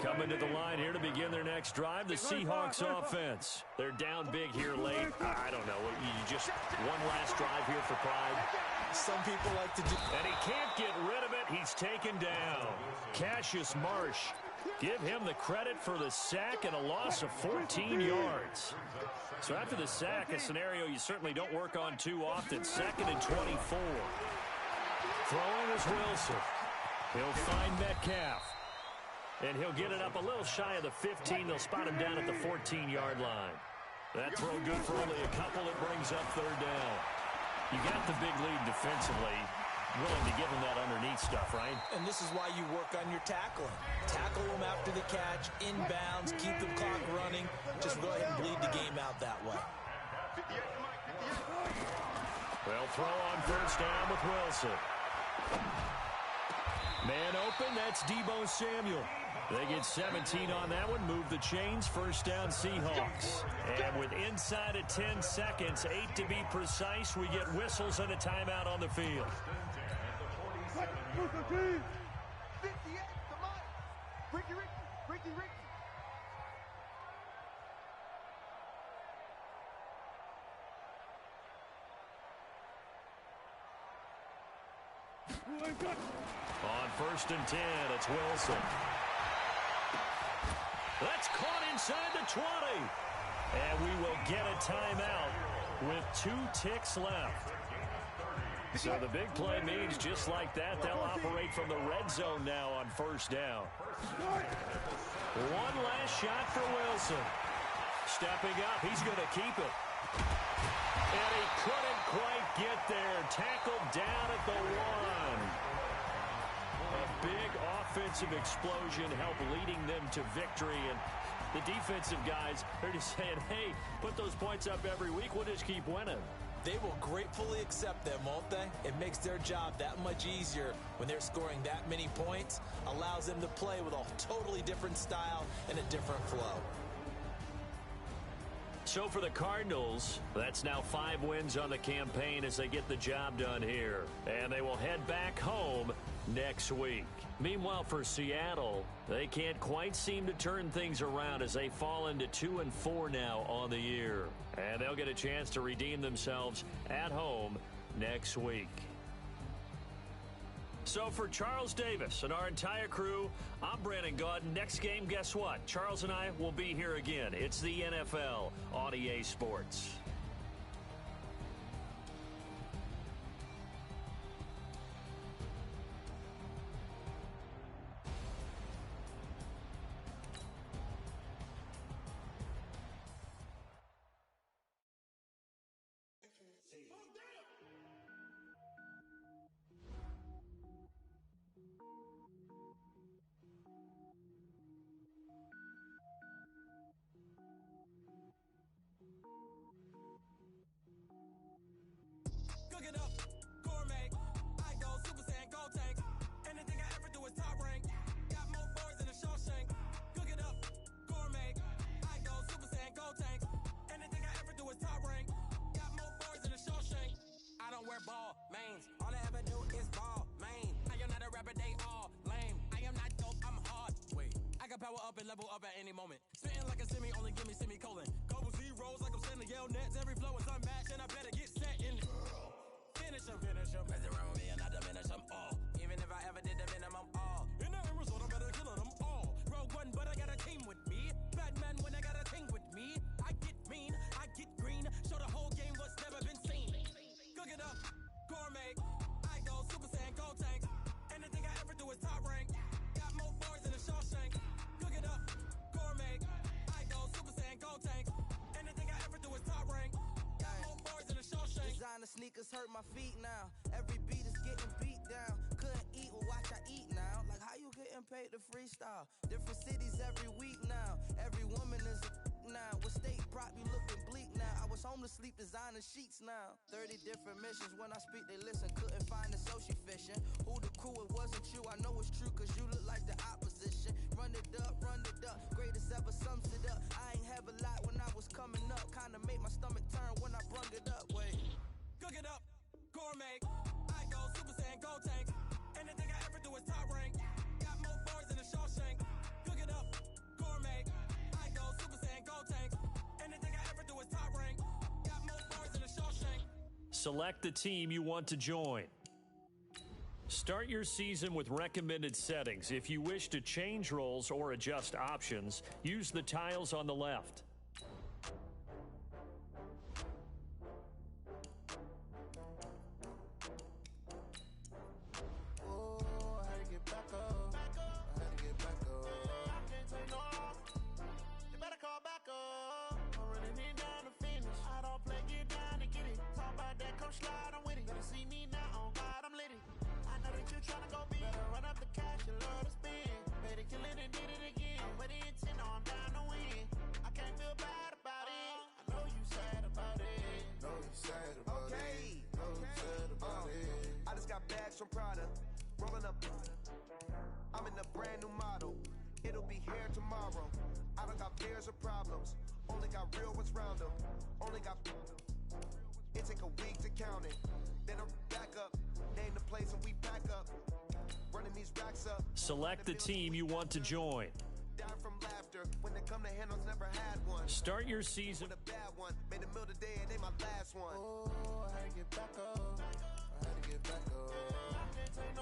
Coming to the line here to begin their next drive, the Seahawks offense. They're down big here late. I don't know. You just one last drive here for pride. Some people like to do. And he can't get rid of it. He's taken down. Cassius Marsh. Give him the credit for the sack and a loss of 14 yards. So after the sack, a scenario you certainly don't work on too often. 2nd and 24. Throwing is Wilson. He'll find Metcalf. And he'll get it up a little shy of the 15. They'll spot him down at the 14-yard line. That throw good for only a couple. It brings up 3rd down. You got the big lead defensively. Willing to give him that underneath stuff, right? And this is why you work on your tackling. Tackle them after the catch, inbounds, keep the clock running. Just go ahead and bleed the game out that way. Well, throw on first down with Wilson. Man open, that's Deebo Samuel. They get 17 on that one, move the chains, first down Seahawks. And with inside of 10 seconds, 8 to be precise, we get whistles and a timeout on the field. Ricky. On 1st and 10, it's Wilson. That's caught inside the 20. And we will get a timeout with 2 ticks left. So the big play means just like that, they'll operate from the red zone now on 1st down. One last shot for Wilson. Stepping up, he's going to keep it. And he couldn't quite get there. Tackled down at the 1. A big offensive explosion helped leading them to victory. And the defensive guys are just saying, hey, put those points up every week. We'll just keep winning. They will gratefully accept them, won't they? It makes their job that much easier when they're scoring that many points. Allows them to play with a totally different style and a different flow. So for the Cardinals, that's now 5 wins on the campaign as they get the job done here. And they will head back home next week. Meanwhile, for Seattle, they can't quite seem to turn things around as they fall into 2-4 now on the year. And they'll get a chance to redeem themselves at home next week. So for Charles Davis and our entire crew, I'm Brandon Gaudin. Next game, guess what? Charles and I will be here again. It's the NFL on EA Sports. Cook it up, gourmet. I go Super Saiyan, go tank. Anything I ever do is top rank. Got more boards than a Shawshank. Cook it up, gourmet. I go Super Saiyan, go tank. Anything I ever do is top rank. Got more boards than a Shawshank. I don't wear ball mains. All I ever do is ball main. I am not a rapper, they all lame. I am not dope, I'm hard. Wait, I can power up and level up at any moment. Spitting like a semi, only give me semicolon. Couple zeros like I'm sending yell nets. Every flow is unmatched and I better get set in. Finish them. Mess around with me and I diminish them all. Even if I ever did the minimum all. In the result, I'm better killing them all. Rogue One, but I got a team with me. Batman when I got a team with me. I get mean, I get green. Show the whole game what's never been seen. Cook it up, gourmet. I go Super Saiyan, go tank. Anything I ever do is top rank. Got more boards than a Shawshank. Cook it up, gourmet. I go Super Saiyan, go tank. Anything I ever do is top rank. Got more boards than a Shawshank. Designer sneakers hurt my feet now. Every beat is getting beat down. Couldn't eat, well watch I eat now. Like how you getting paid to freestyle? Different cities every week now. Every woman is a now. With state prop, you looking bleak now. I was home to sleep, designer sheets now. 30 different missions. When I speak, they listen. Couldn't find it, so she fishing. Who the crew? It wasn't you. I know it's true, cause you look like the opposition. Run it up. Greatest ever sums it up. I ain't have a lot when I was coming up. Kinda made my stomach turn when I brung it up. Wait. Cook it up, gourmet. I go Super Saiyan, go tank. Anything I ever do is top rank. Got more boards than a Shawshank. Cook it up, gourmet. I go Super Saiyan, go tank. Anything I ever do is top rank. Got more boards than a Shawshank. Select the team you want to join. Start your season with recommended settings. If you wish to change roles or adjust options, use the tiles on the left. From Prada, rolling up. I'm in a brand new model. It'll be here tomorrow. I don't got fears or problems. Only got real ones round them. Only got. It take a week to count it. Then I'm back up. Name the place and we pack up. Running Enemies racks up. Select the team you want to join. Die from laughter. When they come to handles, never had one. Start your season. With a bad one. Made a meal today and they my last one. Oh, I had to get back up. I had to get back up. I can't take no.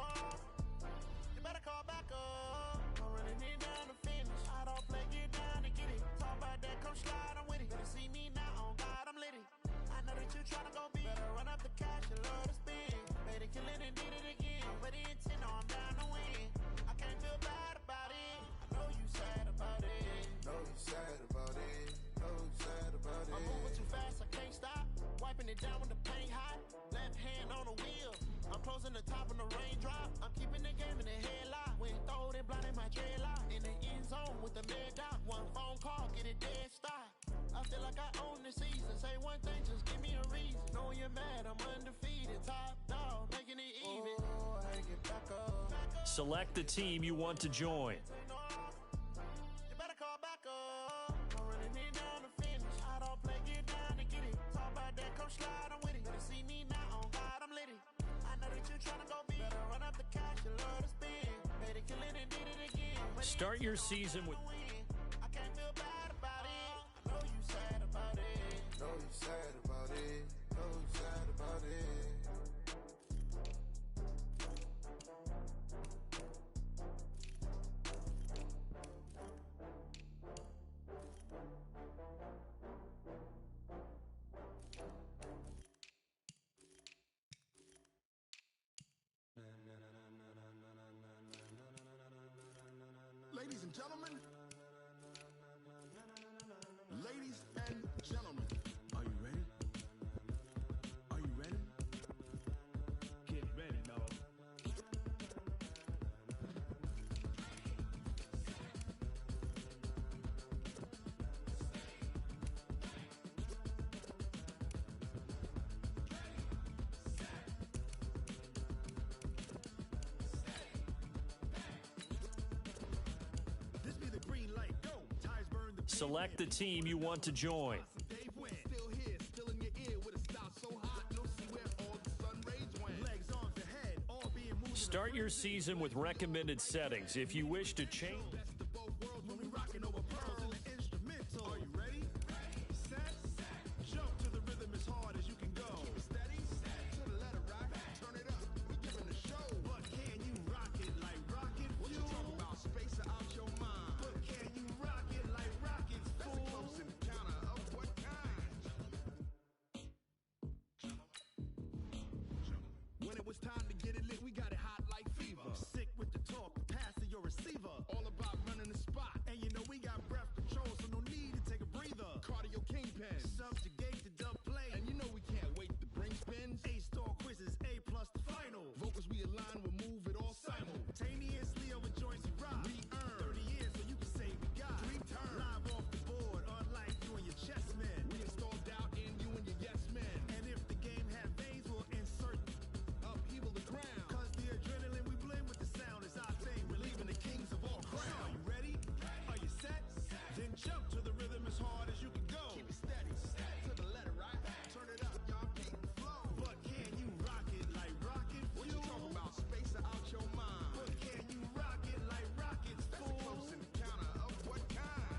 You better call back up. I'm running it down to finish. I don't play, get down and get it. Talk about that, come slide, I'm with it. Better see me now, on God, I'm litty. I know that you tryna go big. Better run up the cash, you love to spin. Made it, kill it, and did it again. But the intent, no, I'm down to win. I can't feel bad about it. I know you sad about it. Know you sad about it. Know you sad about it. I'm moving too fast, I can't stop. Wiping it down when the paint hot. Left hand on the wheel. I'm closing the top when the raindrop. I'm keeping the game in the headlock. When throwed and blinded my dreadlock. In the end zone with the mad dot. One phone call, get it dead stop. I feel like I own the season. Say one thing, just give me a reason. Know you're mad, I'm undefeated. Top dog, making it even. Oh, I had to get back up. Select the team you want to join. You better call back up. I'm running it down to finish. I don't play, get down and get it. Talk about that, come slide, I'm with it. Better see me now, on God, I'm litty. I know that you tryna go big. Better run up the cash, you love to spin. Made it, kill it, and did it again. Start your season with. I can't feel bad about it. I know you sad about it. Know you sad about it. Know you sad about it. Ladies and gentlemen, ladies and gentlemen, are you ready? Are you ready? Get ready, dog. This be the green light, go. Tires burn the Select the team you want to join. Dave went. Still here, still in your ear with a style so hot, you'll see where all the sun rays went. Legs, arms, the head, all being moved. Start your season with recommended settings. If you wish to change. Best of both worlds when we rocking over pearls in the instrumental. Are you ready? Set, jump to the rhythm as hard as you can go. Keep it steady, to the letter rock, turn it up. We giving the show. But can you rock it like rocket? What you talking about? Space out your mind. But can you rock it like rockets? That's a close encounter of what kind? When it was time to get it lit, we got it hot like fever. Sick with the talk, pass to your receiver. All about running the spot. And you know we got breath control, so no need to take a breather. Cardio kingpin, subjugate the dub play. And you know we can't wait to bring spins. A-star quizzes, A+ the final. Vocals we align, we'll move it all simultaneously over joints we rock. We earn 30 years, so you can say we got dream turn. Live off the board, unlike you and your chess men. We install doubt in you and your yes men. And if the game had veins, we'll insert upheaval the ground. Cause the adrenaline we blend with the sound is our thing. Relieving the kings of all crowns. Are you ready? Are you set? Then jump to the rhythm as hard as you can go. Keep it steady, to the letter, right? Turn it up, y'all beat the flow. But can you rock it like rockets? What you talking about? Space out your mind. But can you rock it like rockets? That's a close encounter of what kind?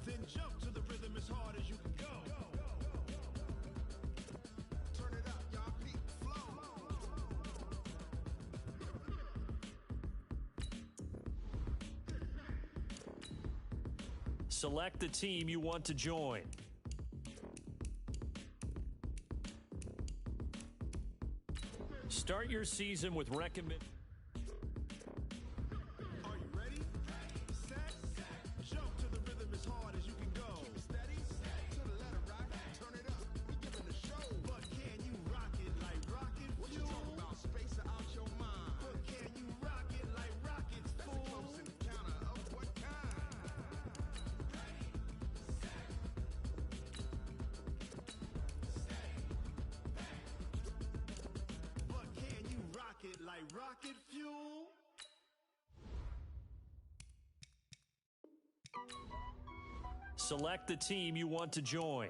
Then jump to the rhythm as hard as you can go. Turn it up, y'all beat the flow. Select the team you want to join. Start your season with recommend. Are you ready? Set, jump to the rhythm as hard as you can go. Keep it steady, to the letter, right? Turn it up, we giving the show. But can you rock it like rockets? What you talking about? Space out your mind. But can you rock it like rockets? That's a close encounter of what kind? But can you rock it like rockets? Select the team you want to join.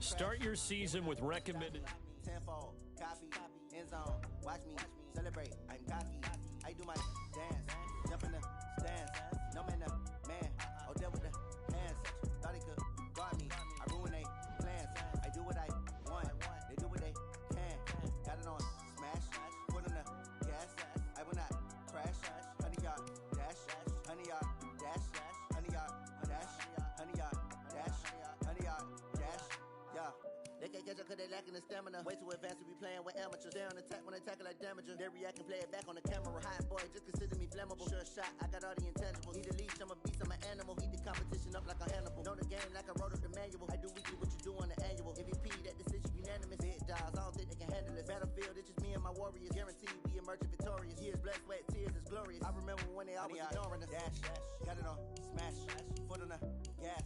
Start your season with recommended. Tenfold, copy, end zone, watch me celebrate. I'm cocky. I do my dance, jump in the stands. No man, man, oh, there with the hands. Thought he could guard me. I ruin they plans. I do what I want. They do what they can. Got it on smash, foot on the gas. I will not crash. 100 yard dash, 100 yard dash, 100 yard dash, 100 yard dash, 100 yard dash. Yeah. They can't catch up cause they lacking the stamina. Way too advanced to be playing with amateurs. Stay on attack when they tackle like damager. They react and play it back on the camera. Hot boy, just consider me flammable. Sure shot, I got all the intangibles. Need a leash, I'm a beast, I'm an animal. Eat the competition up like a Hannibal. Know the game like I wrote up the manual. I do weekly what you do on the annual. MVP, that decision unanimous. Big dials, I don't think they can handle it. Battlefield, it's just me and my warriors. Guaranteed we emerge victorious. Years, blood, sweat, tears, it's glorious. I remember when they always ignoring us. Dash, got it on smash, foot on the gas.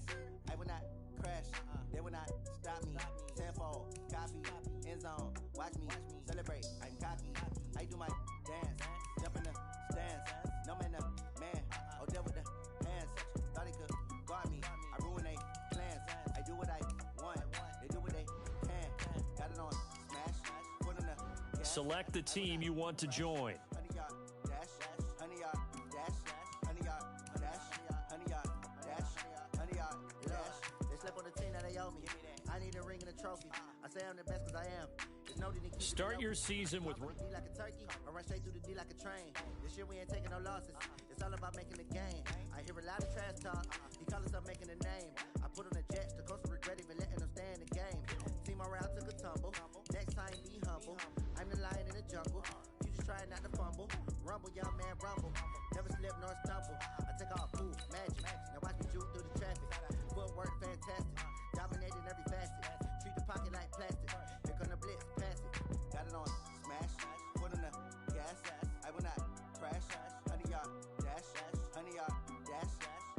I will not crash, they will not stop me. Tenfold, copy, end zone, watch me celebrate. I'm cocky, I do my dance, jump in the stands. No man, man, oh, there with the hands. Thought he could guard me. I ruin they plans. I do what I want. They do what they can. Got it on smash, foot on the gas. Select the team you want to join. 100 yard dash, 100 yard dash, 100 yard dash, 100 yard dash, 100 yard dash. They slept on the team that they owe me. I need a ring and a trophy. I say I'm the best cause I am. There's no need to keep Start your season with. D like a turkey, or run straight through the D like a train. This year we ain't taking no losses. It's all about making the game. I hear a lot of trash talk. He call himself making a name. I put on the jets, the coast regret even letting them stay in the game. Team morale took a tumble. Next time be humble. I'm the lion in the jungle. You just try not to fumble. Rumble, young man, rumble. Never slip nor stumble. I take off, move, magic. Now watch me juke through the traffic. Footwork fantastic. Dominating every facet. Treat the pocket like plastic. Here come the blitz, pass it. Got it on smash, foot on the gas. I will not crash. 100 yard dash, 100 yard dash,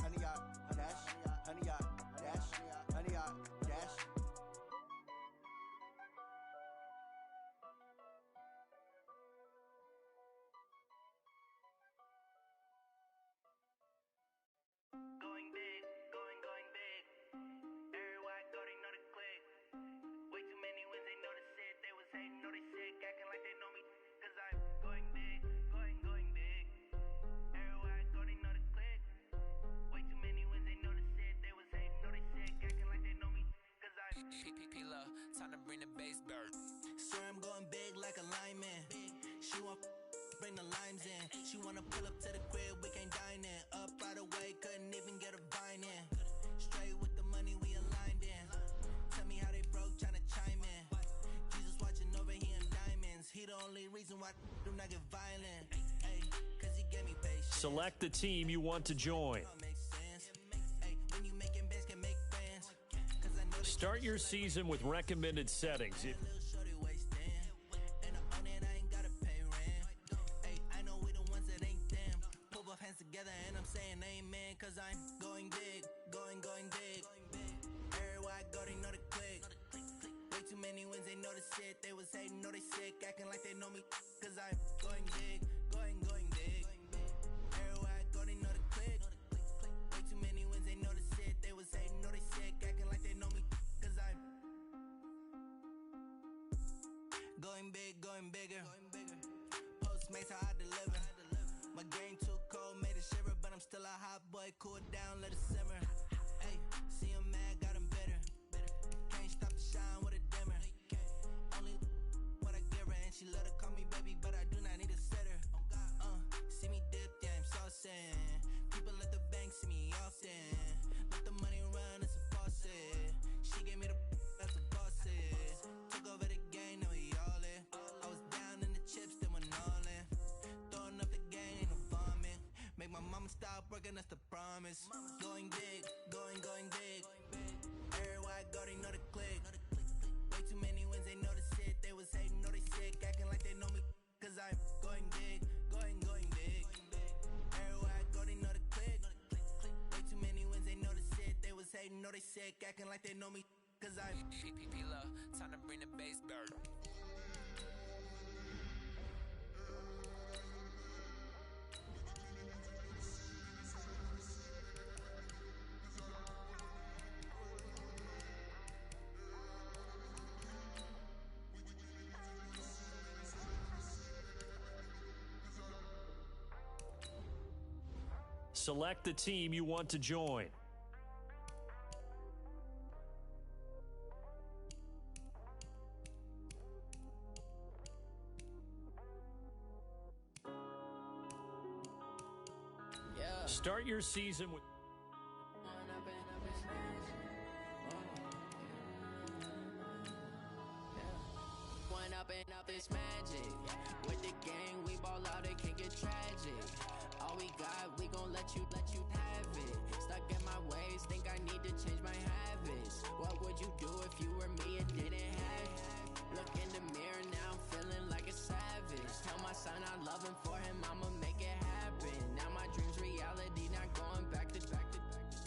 100 yard dash, 100 yard dash, 100 yard dash. Going big, going big. Everywhere I go, they know the click. Way too many wins, they know the shit. They was hating, know they sick, acting like they know me. Cause I'm going big, going big. Everywhere I go, they know the click. Way too many wins, they know the shit. They was hating, know they sick, acting like they know me. Cause I'm P-P-P-Lo, time to bring the bass bird. Swear I'm going big like a lineman. She want bring the limes in. She wanna pull up to the crib, we can't dine in. Up right away, couldn't even get a vine in. Straight with the money, we aligned in. Tell me how they broke, tryna chime in. Jesus watching over, he in diamonds. He the only reason why do not get violent. Ay, cause he gave me patience. Select the team you want to join. Makes sense. Ay, when you making bands, can make friends. Cause I know Start your season with recommended settings. little shorty wasting. And I own it, I ain't gotta pay rent. Ay, I know we the ones that ain't them. Pull both hands together and I'm saying amen. Cause I'm going big, going big. Everywhere I go, they know the click. Way too many wins, they know the shit. They was hating, know they sick, acting like they know me. Cause I'm going big, going big. Everywhere I go, they know the click. Way too many wins, they know the shit. They was hating, know they sick, acting like they know me. Cause I'm going big, going bigger. Postmates how I deliver. My game too cold, made it shiver, but I'm still a hot boy. Cool it down, let it simmer. Hey, see him mad, got him bitter. Can't stop the shine with a dimmer. Only what I give her, and she let her call me baby, but I do not need a sitter. See me dip, yeah, I'm saucing. People at the bank see me often. Let the money run, it's a faucet. She gave me the that's a faucet. Took over the game, now we all in. I was down in the chips, then went all in. Throwing up the game, ain't no vomit. Make my mama stop working, that's the promise. Going big, going big. Everywhere I go, they know the click. Way too many wins, they know the shit. They was hating, know they sick, acting like they know me. Cause I'm going big, going big. Everywhere I go, they know the click. Way too many wins, they know the shit. They was hating, know they sick, acting like they know me. Cause I'm love, time to bring the bass bird. Select the team you want to join. Start your season with... One up and up is magic. With the gang, we ball out, it can get tragic. All we got, we gon' let you have it. Stuck in my ways, think I need to change my habits. What would you do if you were me and didn't have it? Look in the mirror, now I'm feeling like a savage. Tell my son I love him, for him I'ma make it happen. Now my dream's reality, not going back to.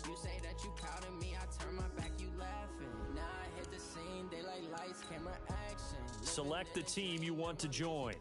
You say that you proud of me, I turn my back, you laughing. Now I hit the scene, daylight lights, camera action. Select the team you want to join.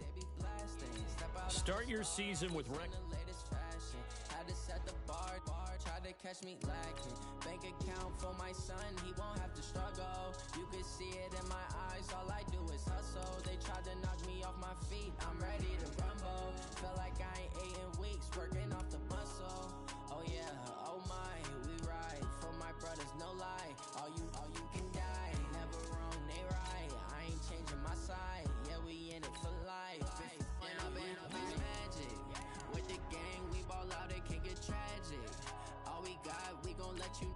Start your season with Had to set the bar, tried to catch me lacking. Bank account for my son, he won't have to struggle. You can see it in my eyes, all I do is hustle. They tried to knock me off my feet, I'm ready to rumble. Feel like I ain't ate in weeks, working off the muscle. Oh yeah, oh my, we ride for my brothers, no lie. All you can die, never wrong, they right. I ain't changing my side, yeah, we in it for life. When I've been up is magic. With the gang, we ball out, it can get tragic. All we got, we gon' let you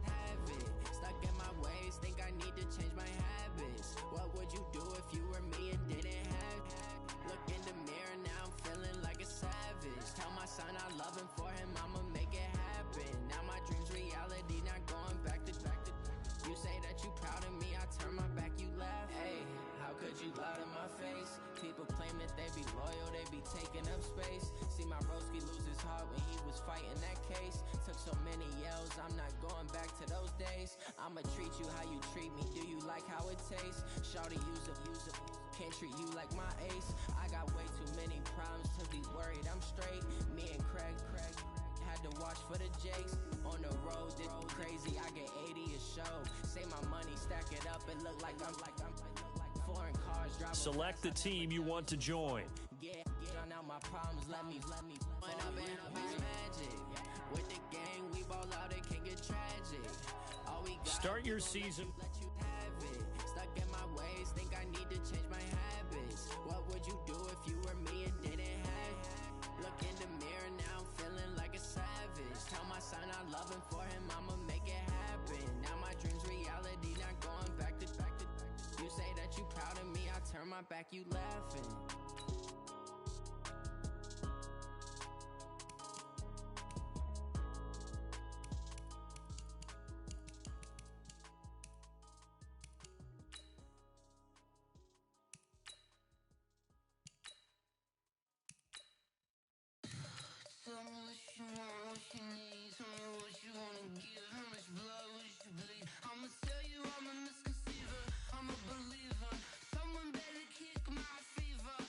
have it. Stuck in my ways, think I need to change my habits. What would you do if you were me and didn't have it? Look in the mirror, now I'm feeling like a savage. Tell my son I love him, for him I'ma make it happen. Now my dream's reality, not going back to. You say that you proud of me, I turn my back, you laugh. Hey, how could you lie to my face? People claim that they be loyal, they be taking up space. See my broski lose his heart when he was fighting that case. Took so many yells, I'm not going back to those days. I'ma treat you how you treat me, do you like how it tastes? Shawty, use up, can't treat you like my ace. I got way too many problems to be worried, I'm straight. Me and Craig had to watch for the Jakes. On the road, this crazy, I get 80 a show. Say my money, stack it up, it look like I'm foreign cars driving. Select the team you want to join. Yeah, drown out my problems, let me. When I've been up is magic. With the gang, we ball out, it can get tragic. All we got, start your season. Let you have it. Stuck in my ways, think I need to change my habits. What would you do if you were me and didn't have it? Look in the mirror, now I'm feeling like a savage. Tell my son I love him, for him I'ma make it happen. Now my dream's reality, not going back to. You say that you proud of me, I turn my back, you laughing. Tell me what you want, what you need. Tell me what you wanna give. How much blood would you bleed? I'ma tell you I'm a misconceiver. I'm a believer. Someone better kick my fever.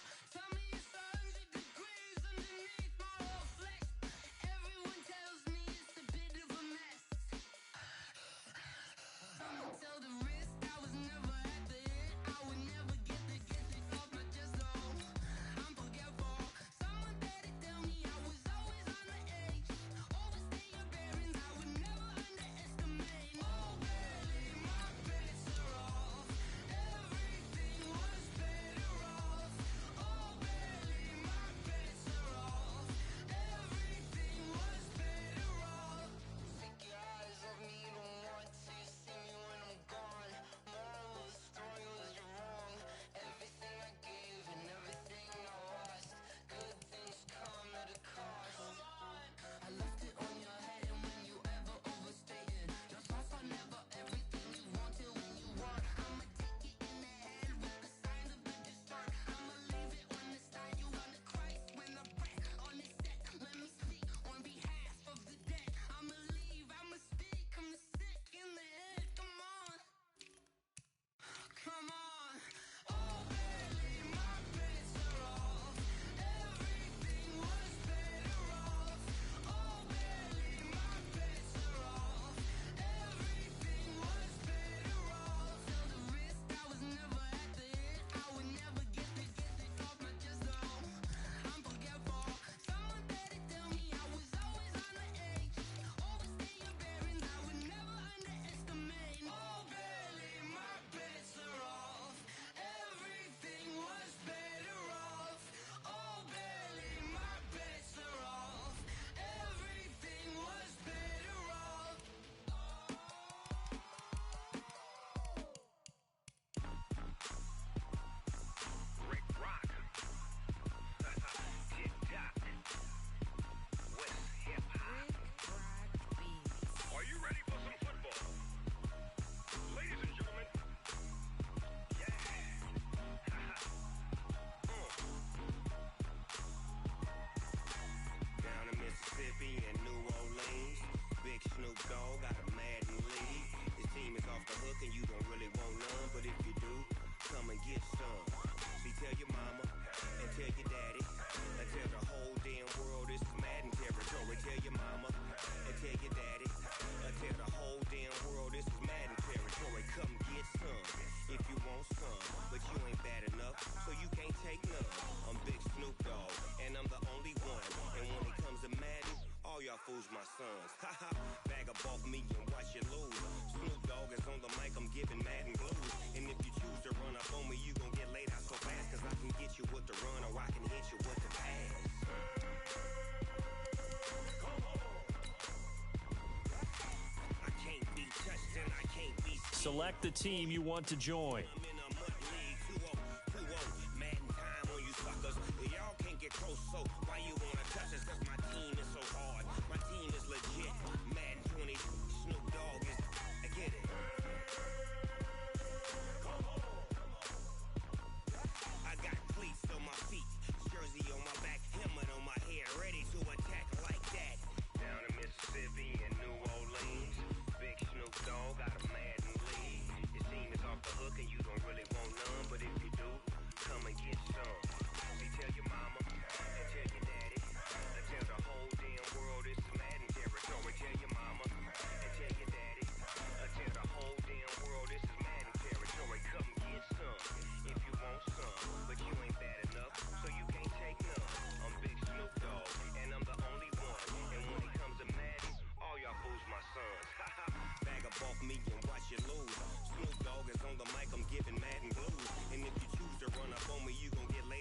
Select the team you want to join.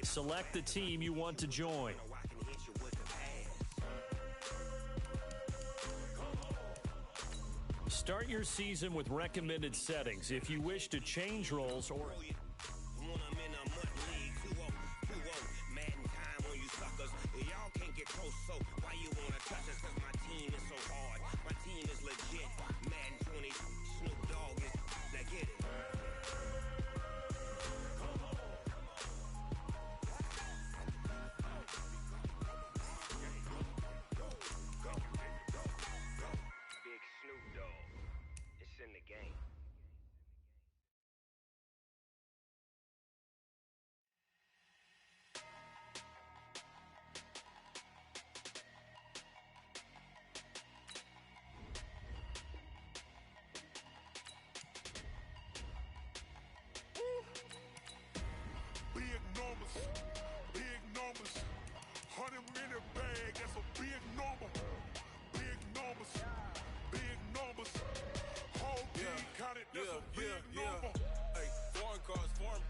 Select the team you want to join. Start your season with recommended settings. If you wish to change roles or... Big numbers, 100-minute bag, that's a big number. Big numbers, whole team counted, that's a big number. Hey, foreign cars, foreign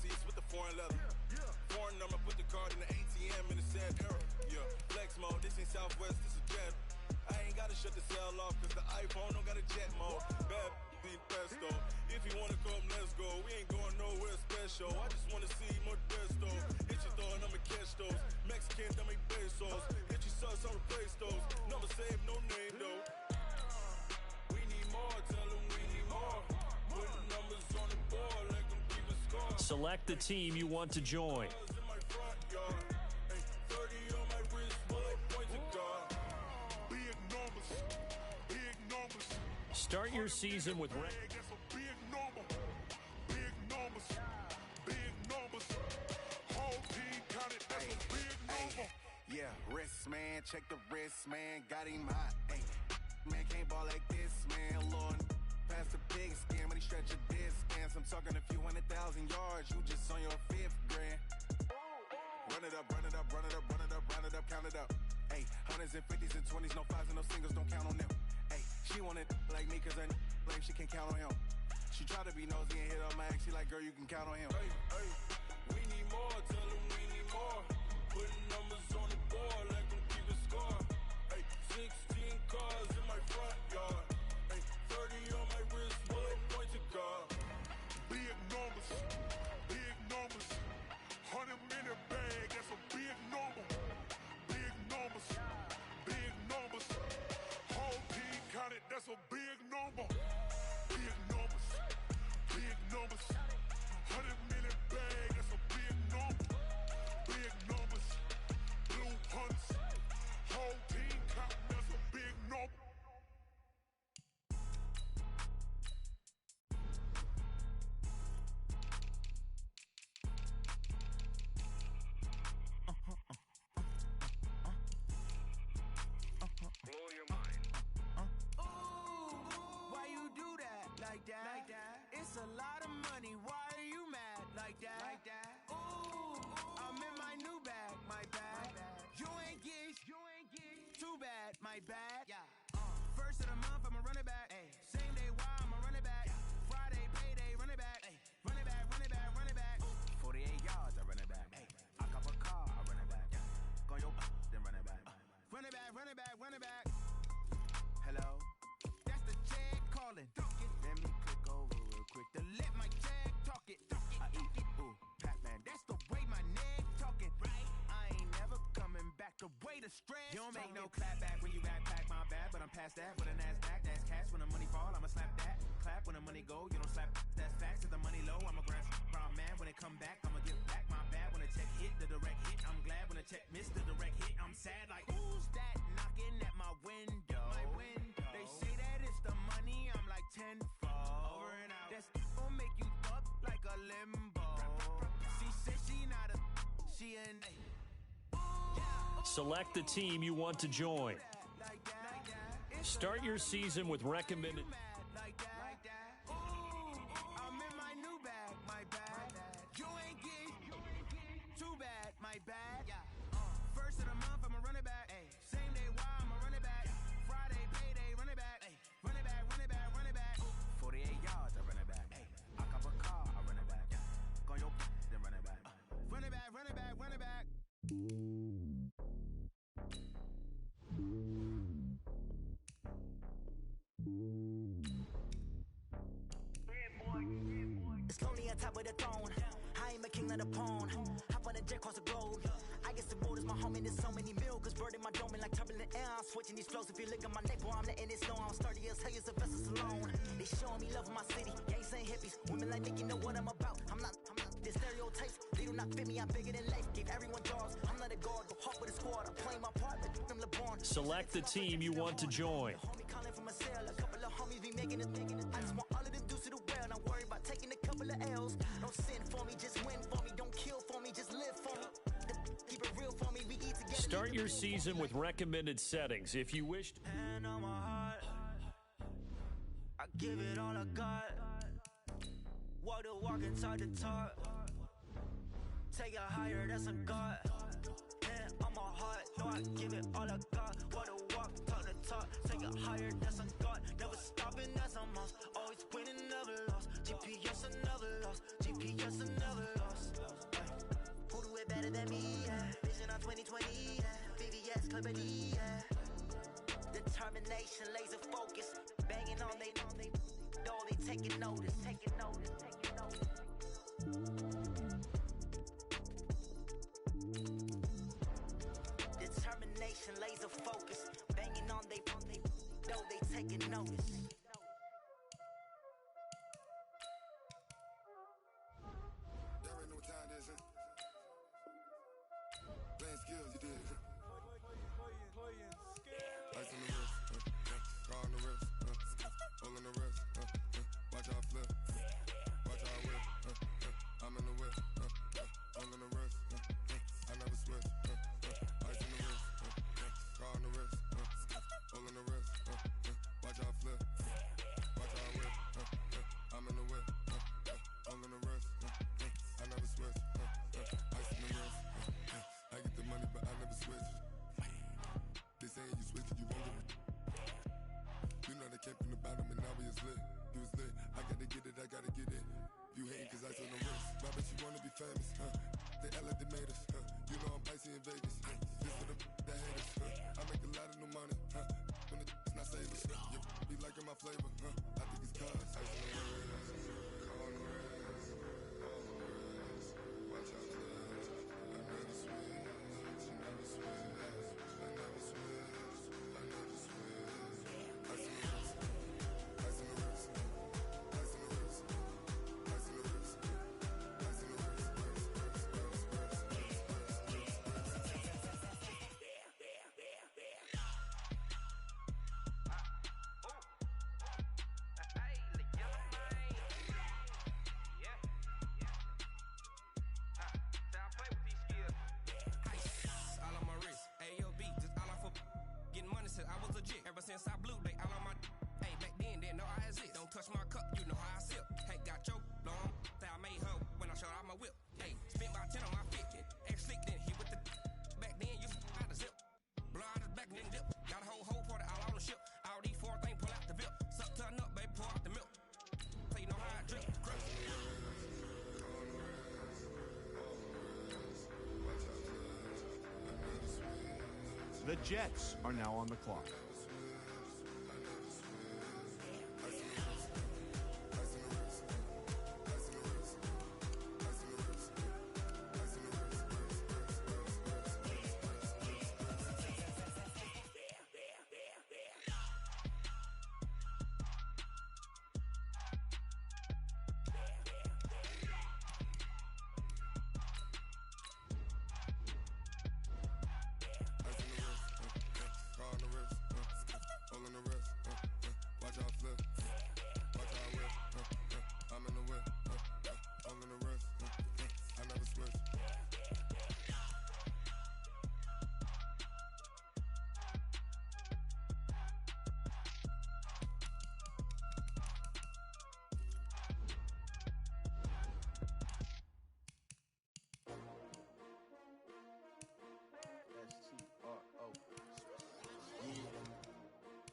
seats with the foreign leather. Foreign number, put the card in the ATM in the sad era. Yeah, flex mode, this ain't Southwest, this is Jet. I ain't gotta shut the cell off, cause the iPhone don't got a jet mode. Bad be pesto. If you wanna come, let's go. We ain't going nowhere special. I just wanna see more desto. Hit your door and I'ma catch those. Mexican, dummy pesos. Hit your sus, I'll replace those. Number save, no name though. We need more, tell them we need more. Put the numbers on the board, let them keep a score. Select the team you want to join. In my front yard. Hey, 30 on my wrist, bullet point to God. Big numbers. Start your season with... That's a big number. Big numbers. Whole team counted, that's a big number. Yeah, wrist, man, check the wrist, man, got him hot. Ay, man, can't ball like this, man, Lord. Pass the big skin when he stretch a distance. I'm talking a few 100,000 yards, you just on your 5th grand. Run it up, count it up. Ay, hundreds and 50s and 20s, no 5s and no singles, don't count on them. Ay, she want it like me, cause her blame, she can't count on him. She try to be nosy and hit up my ex, she like, girl, you can count on him. Hey, we need more, tell them we need more. Putting numbers on the board, let them keep a score. Hey, 16 cars in my front yard. Hey, 30 on my wrist, bullet point to God. Big numbers. 100-minute bag, that's a big number. Big numbers. Whole team counted, that's a big number. Big numbers. 100-minute bag, that's a big number. Big numbers. Blue hunts. Whole team counting, that's a big number. It's a lot of money, why are you mad like that? Ooh, I'm in my new bag, my bad. You ain't get too bad, my bad. First of the month, I'ma run it back. Same day, why I'ma run it back. Friday, payday, run it back. Run it back. 48 yards, I run it back. I cop a car, I run it back. Go your then run it back. Run it back. Hello? That's the check calling. Let me click over. no clap back when you backpack, my bad, but I'm past that. With a NASDAQ, that's cash. When the money fall, I'ma slap that. Clap when the money go, you don't slap. That's facts. If the money low, I'ma grab brown man. When it come back, I'ma give back my bad. When the check hit, the direct hit. I'm glad when the check missed the direct hit. I'm sad like, who's that knocking at my window? They say that it's the money, I'm like tenfold. Over and out. That's gon' make you up like a limbo. She said she not a, she an Select the team you want to join. Start your season with recommended. I'm in my new bag, my bad. You ain't get too bad, my bad. First of the month, I'ma run it back. Same day, why I'ma run it back. Friday, payday, run it back. Run it back, run it back, run it back. 48 yards, I run it back. I cop a car, I run it back. Go your then run it back. Run it back, run it back, run it back. It's lonely on top of the throne. I am a king of the pawn. Hop on a jet across the globe. I guess the world is my home and there's so many milkers bird in my dome and like turbulent air. I'm switching these flows. If you look at my neck, boy, I'm letting it snow. I'm sturdy as hell as a vessel alone. They showing me love in my city. Gangs ain't hippies. Women like Nicky know what I'm about. I'm not the stereotypes. They do not fit me. I'm bigger than life. Give everyone jobs. I'm not a guard. Go hard with a squad. I'm playing my part. Like them LeBron. Select the team you want to join. Homie calling from a cell. A couple of homies be making it. I just want all of them dudes to do well. Not worry about taking a couple of L's. Don't sin for me, just win for me. Don't kill for me, just live for me. Keep it real for me. We eat together. Start your season with recommended settings. If you wish. Hand on my heart, I give it all I got. Walk the walk and talk the talk. Take it higher, that's a God. Hand on my heart, no, I give it all I got. Walk the walk, talk the talk. Take it higher, that's a God. Never stopping, that's a must. Always winning, never lost. GPS, I never lost. GPS, I never lost. Who do it better than me? Yeah. Vision on 2020. Yeah. VVS, Clippity. Yeah. Determination, laser focus. Banging on they taking notice. Taking notice. Taking notice. Determination, laser focus. Banging on they taking notice. Playing skills, you did. Ice on the wrist, car on the wrist, hole in the wrist, watch how I flip, watch how I whip, I'm in the whip, hole in the wrist, I never switch, ice on the wrist, car on the wrist, hole in the wrist, watch how I flip, watch how I whip, I'm in the whip, hole in the wrist, I never switch, ice on the wrist. I get the money, but I never switch. They saying you switch it, you won't get it. You know they came from the bottom and now we is lit. You was lit, I gotta get it, I gotta get it. You hating cause I told them wrist. Why bet you wanna be famous, huh? They Ella, they made us, huh? You know I'm icy in Vegas, This for the that hate us, I make a lot of new money, When it's not saving, you be liking my flavor, I think it's cause ice on the wrist, on the wrist, watch out, I never switch. I was legit ever since I blew they all on my. Hey, back then didn't know I exist. Don't touch my cup, you know how I sip. Hey, got your long. That I made her when I showed out my whip. Hey, spent about 10 on my 50. Ex slick then hit with the. Back then you out the zip. Blow out his back then dip. Got a whole party all on the ship. All these four things pull out the VIP. Suck turn up, baby, pour out the milk. So you know how I drip. Crush. The Jets are now on the clock. all in the wrist. Watch how I flip. Watch how I whip. I'm in the whip. All in the wrist. I never switch.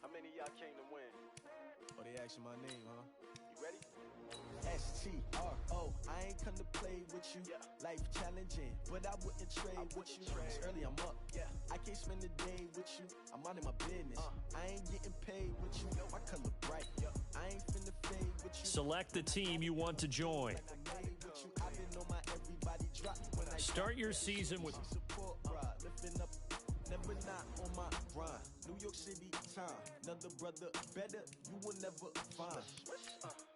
How many of y'all came to win? Oh, they asking my name, huh? You ready? S-T-R-O, I ain't come to play with you. Life challenging, but I wouldn't trade with you. It's early, I'm up. I can't spend the day with you. I'm out of my business. I ain't getting paid with you. My color bright. I ain't finna fade with you. Select the team you want to join. Start your season with Lifting up, never not on my grind. New York City time, another brother better, you will never find.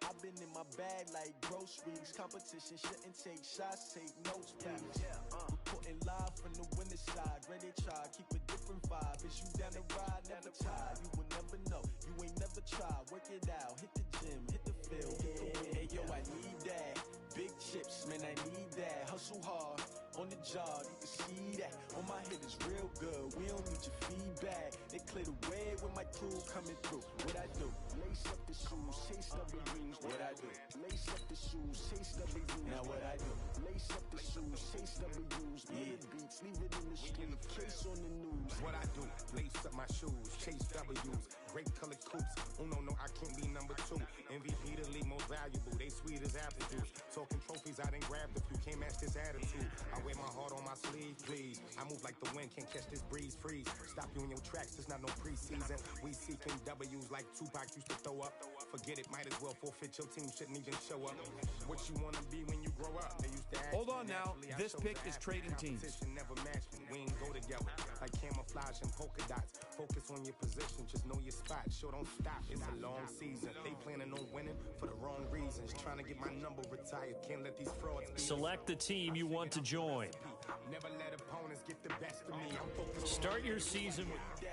I've been in my bag like groceries. Competition shouldn't take shots, take notes, please. Reporting live from the winning side. Ready to try, keep a different vibe. Is you down the ride, never tired. You will never know, you ain't never tried. Work it out, hit the gym, hit the field, hit the win. Hey yo, I need that. Big chips, man, I need that. Hustle hard, on the job, you can see that. On my head is real good, we don't need your feedback. They clear the way when my crew coming through. What I do? Lace up the shoes, chase W's. What I do? Lace up the shoes, chase W's. Now what I do? Lace up the shoes, chase W's. Get the beats, leave it in the street, case on the news. What I do? Lace up my shoes, chase W's. Great colored coops. Uno, no, I can't be number 2. MVP the league most valuable. They sweet as apple juice. Talking trophies, I didn't grab the few. Can't match this attitude. I wear my heart on my sleeve, please. I move like the wind, can't catch this breeze, freeze. Stop you in your tracks, there's not no preseason. We seeking W's like Tupac used to throw up. Forget it, might as well forfeit. Your team shouldn't even show up. What you want to be when you grow up? They used to ask. Hold on now. This pick is trading teams. Never match me. We ain't go together like camouflage and polka dots. Focus on your position, just know your spot. Sure, don't stop. It's a long season. They planning on winning for the wrong reasons. Trying to get my number retired. Can't let these frauds be. Select the team you want to join. Never let opponents get the best of me. I'm focused. Start your season with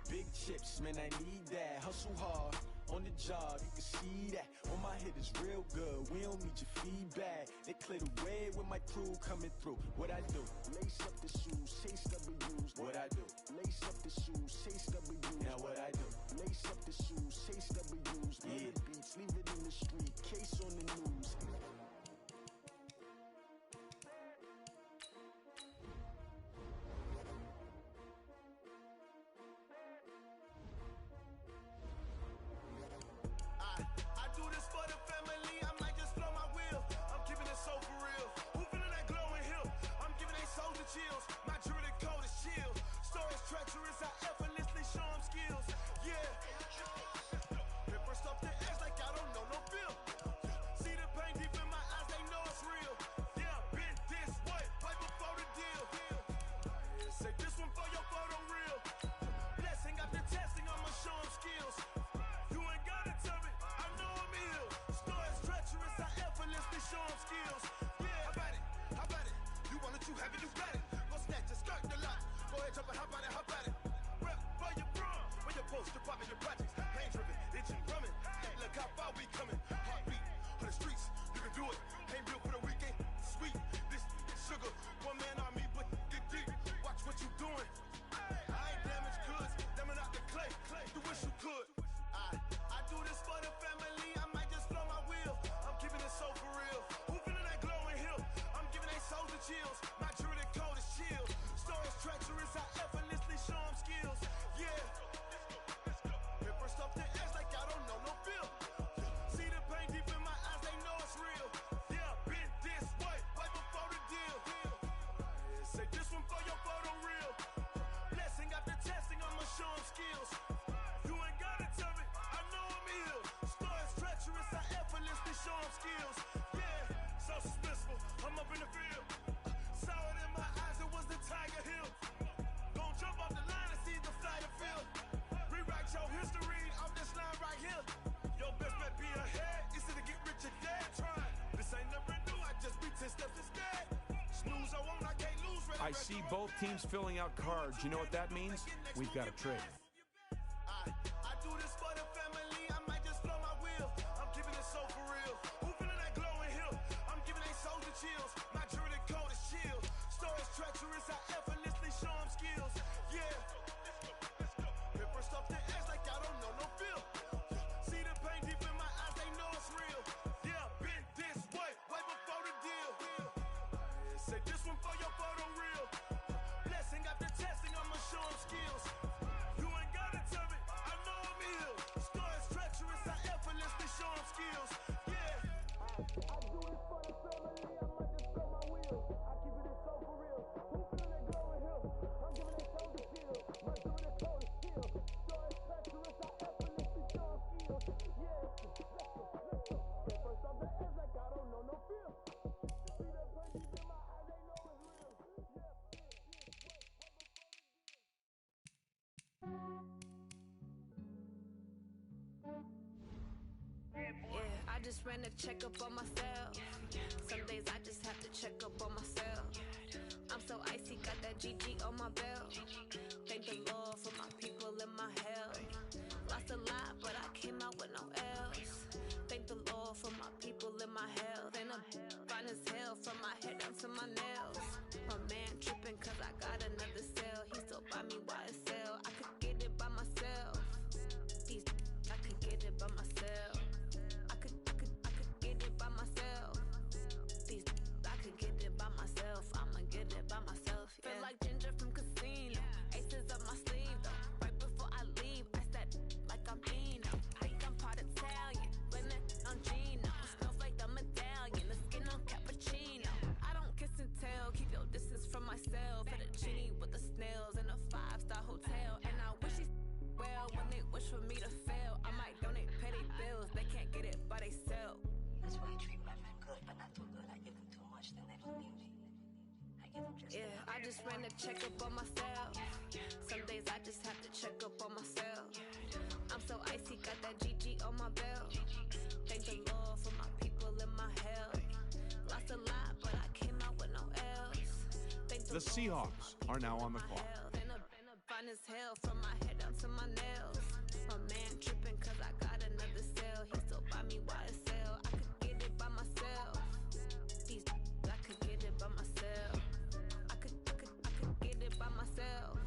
big chips, man, I need that. Hustle hard, on the job, you can see that. On my head is real good, we don't need your feedback. They clear the way when my crew coming through. What I do? Lace up the shoes, chase W's. What I do? Lace up the shoes, chase W's. Now what I do? Lace up the shoes, chase W's. Get the beats, leave it in the street, case on the news. I do this for the family, I might just blow my wheel. I'm keeping it so for real. Who feeling that glowing hill? I'm giving they souls the chills. My jewelry code is chill. Stories treacherous, I effortlessly show them skills. Yeah. Paper stuff the edge like I don't know no bill. See the pain deep in my eyes, they know it's real. Yeah, been this way, right before the deal. Say this one for your photo reel. Blessing after testing, I'ma show them skills. You ain't gotta tell me, I know I'm ill. Stories treacherous, I effortlessly show them skills. Yeah, how about it? How about it? You want it, you have it, you got it. Go snatch it, skirt the lot. Go ahead, jump it, how about it? How about it? Rep for your bro, for your post, your poppin', your projects. Pain driven, itching, drumming. Look how far we coming. Heartbeat on the streets, you can do it. Ain't built for the weekend. Sweet, this sugar, one man army, but dig deep. Watch what you doing. I ain't damaged goods, them are not the clay. You wish you could. I do this for the family, I might just blow my wheel. I'm keeping it so for real. Who feeling that glowing hill? I'm giving they souls the chills. My jewelry code is chill. Stories treacherous, I effortlessly show them skills. Yeah. Paper stuff the edge like I don't know no bill. See the pain deep in my eyes, they know it's real. Yeah, been this way, right before the deal. Say this one for your photo reel. Blessing after testing, I'ma show them skills. You ain't gotta tell me, I know I'm ill. Stories treacherous, I effortlessly show them skills. Yeah, so suspenseful, I'm up in the field. Saw it in my eyes, it was the Tiger Hill. Gon' jump off the line and see the flight of field. Rewrite your history off this line right here. Your best bet be ahead, instead of get rich or dead trying. This ain't never new, I just be 10 steps instead. Snooze, I won't, I can't lose. I see both teams filling out cards. You know what that means? We've got a trade. I do skills. Yeah. I do it for the family, I might just throw my wheels. I keep it so for real. Who feeling that glowing hill? I'm giving that shoulder shield. My dude is cold as steel. So it's treacherous, I effortlessly show skills. Yeah, let's go. First off the edge like I don't know no fear. See the punches in my eyes, they know it's real. Yeah, I just ran a checkup on myself. Some days I just have to check up on myself. I'm so icy, got that GG on my belt. Thank the Lord for my people in my health. Lost a lot, but I came out with no else. Thank the Lord for my people in my health. And I'm fine as hell from my head down to my nails. My man tripping cause I got another cell. He still buy me YSL. I could get it by myself. These I could get it by myself. I could get it by myself. These I could get it by myself. I'ma get it by myself. Yeah. Feel like Ginger from Casino. Aces up my sleeve though. Right before I leave, I said like I'm Dino. Think I'm part Italian. Blending on Gino. Smells like the medallion. The skin on cappuccino. I don't kiss and tell. Keep your distance from myself. For the genie with the snails in a 5-star hotel. And I wish he's well when they wish for me to fail. I might donate petty bills. They can't get it by they sell. That's why I treat my men good, but not too good. I give them too much, then they don't need me. I give them just Yeah, I just ran a checkup on myself. Some days I just have to check up on myself. I'm so icy, got that GG on my belt. Thank the Lord for my people in my health. Lost a lot, but I came out with no else. Thank The Seahawks are now on the clock. Fine as hell from my head down to my nails. My man tripping cause I got another cell. He still buy me YSL. I could get it by myself. These I could get it by myself. I could get it by myself.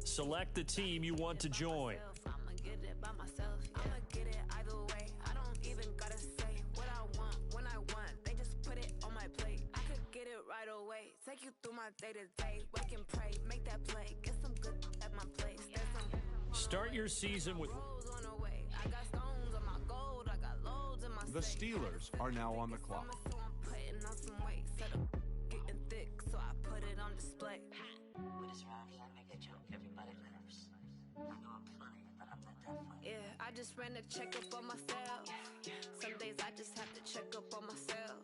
Select the team you want to join. I'ma get it by myself. Yeah. I'ma get it either way. I don't even gotta say what I want when I want. They just put it on my plate. I could get it right away. Take you through my day to day. Wake and pray, make that play. Get some good at my place. There's some Start your season with rose on the way. I got stones on my gold. I got loads in my The safe. Steelers are now on the clock. So I'm putting on some weight. Set up getting thick, so I put it on display. With this rhymes, I make a joke, everybody laughs. I know I'm funny, but I'm not that funny. Yeah, I just ran a checkup on myself. Some days I just have to check up on myself.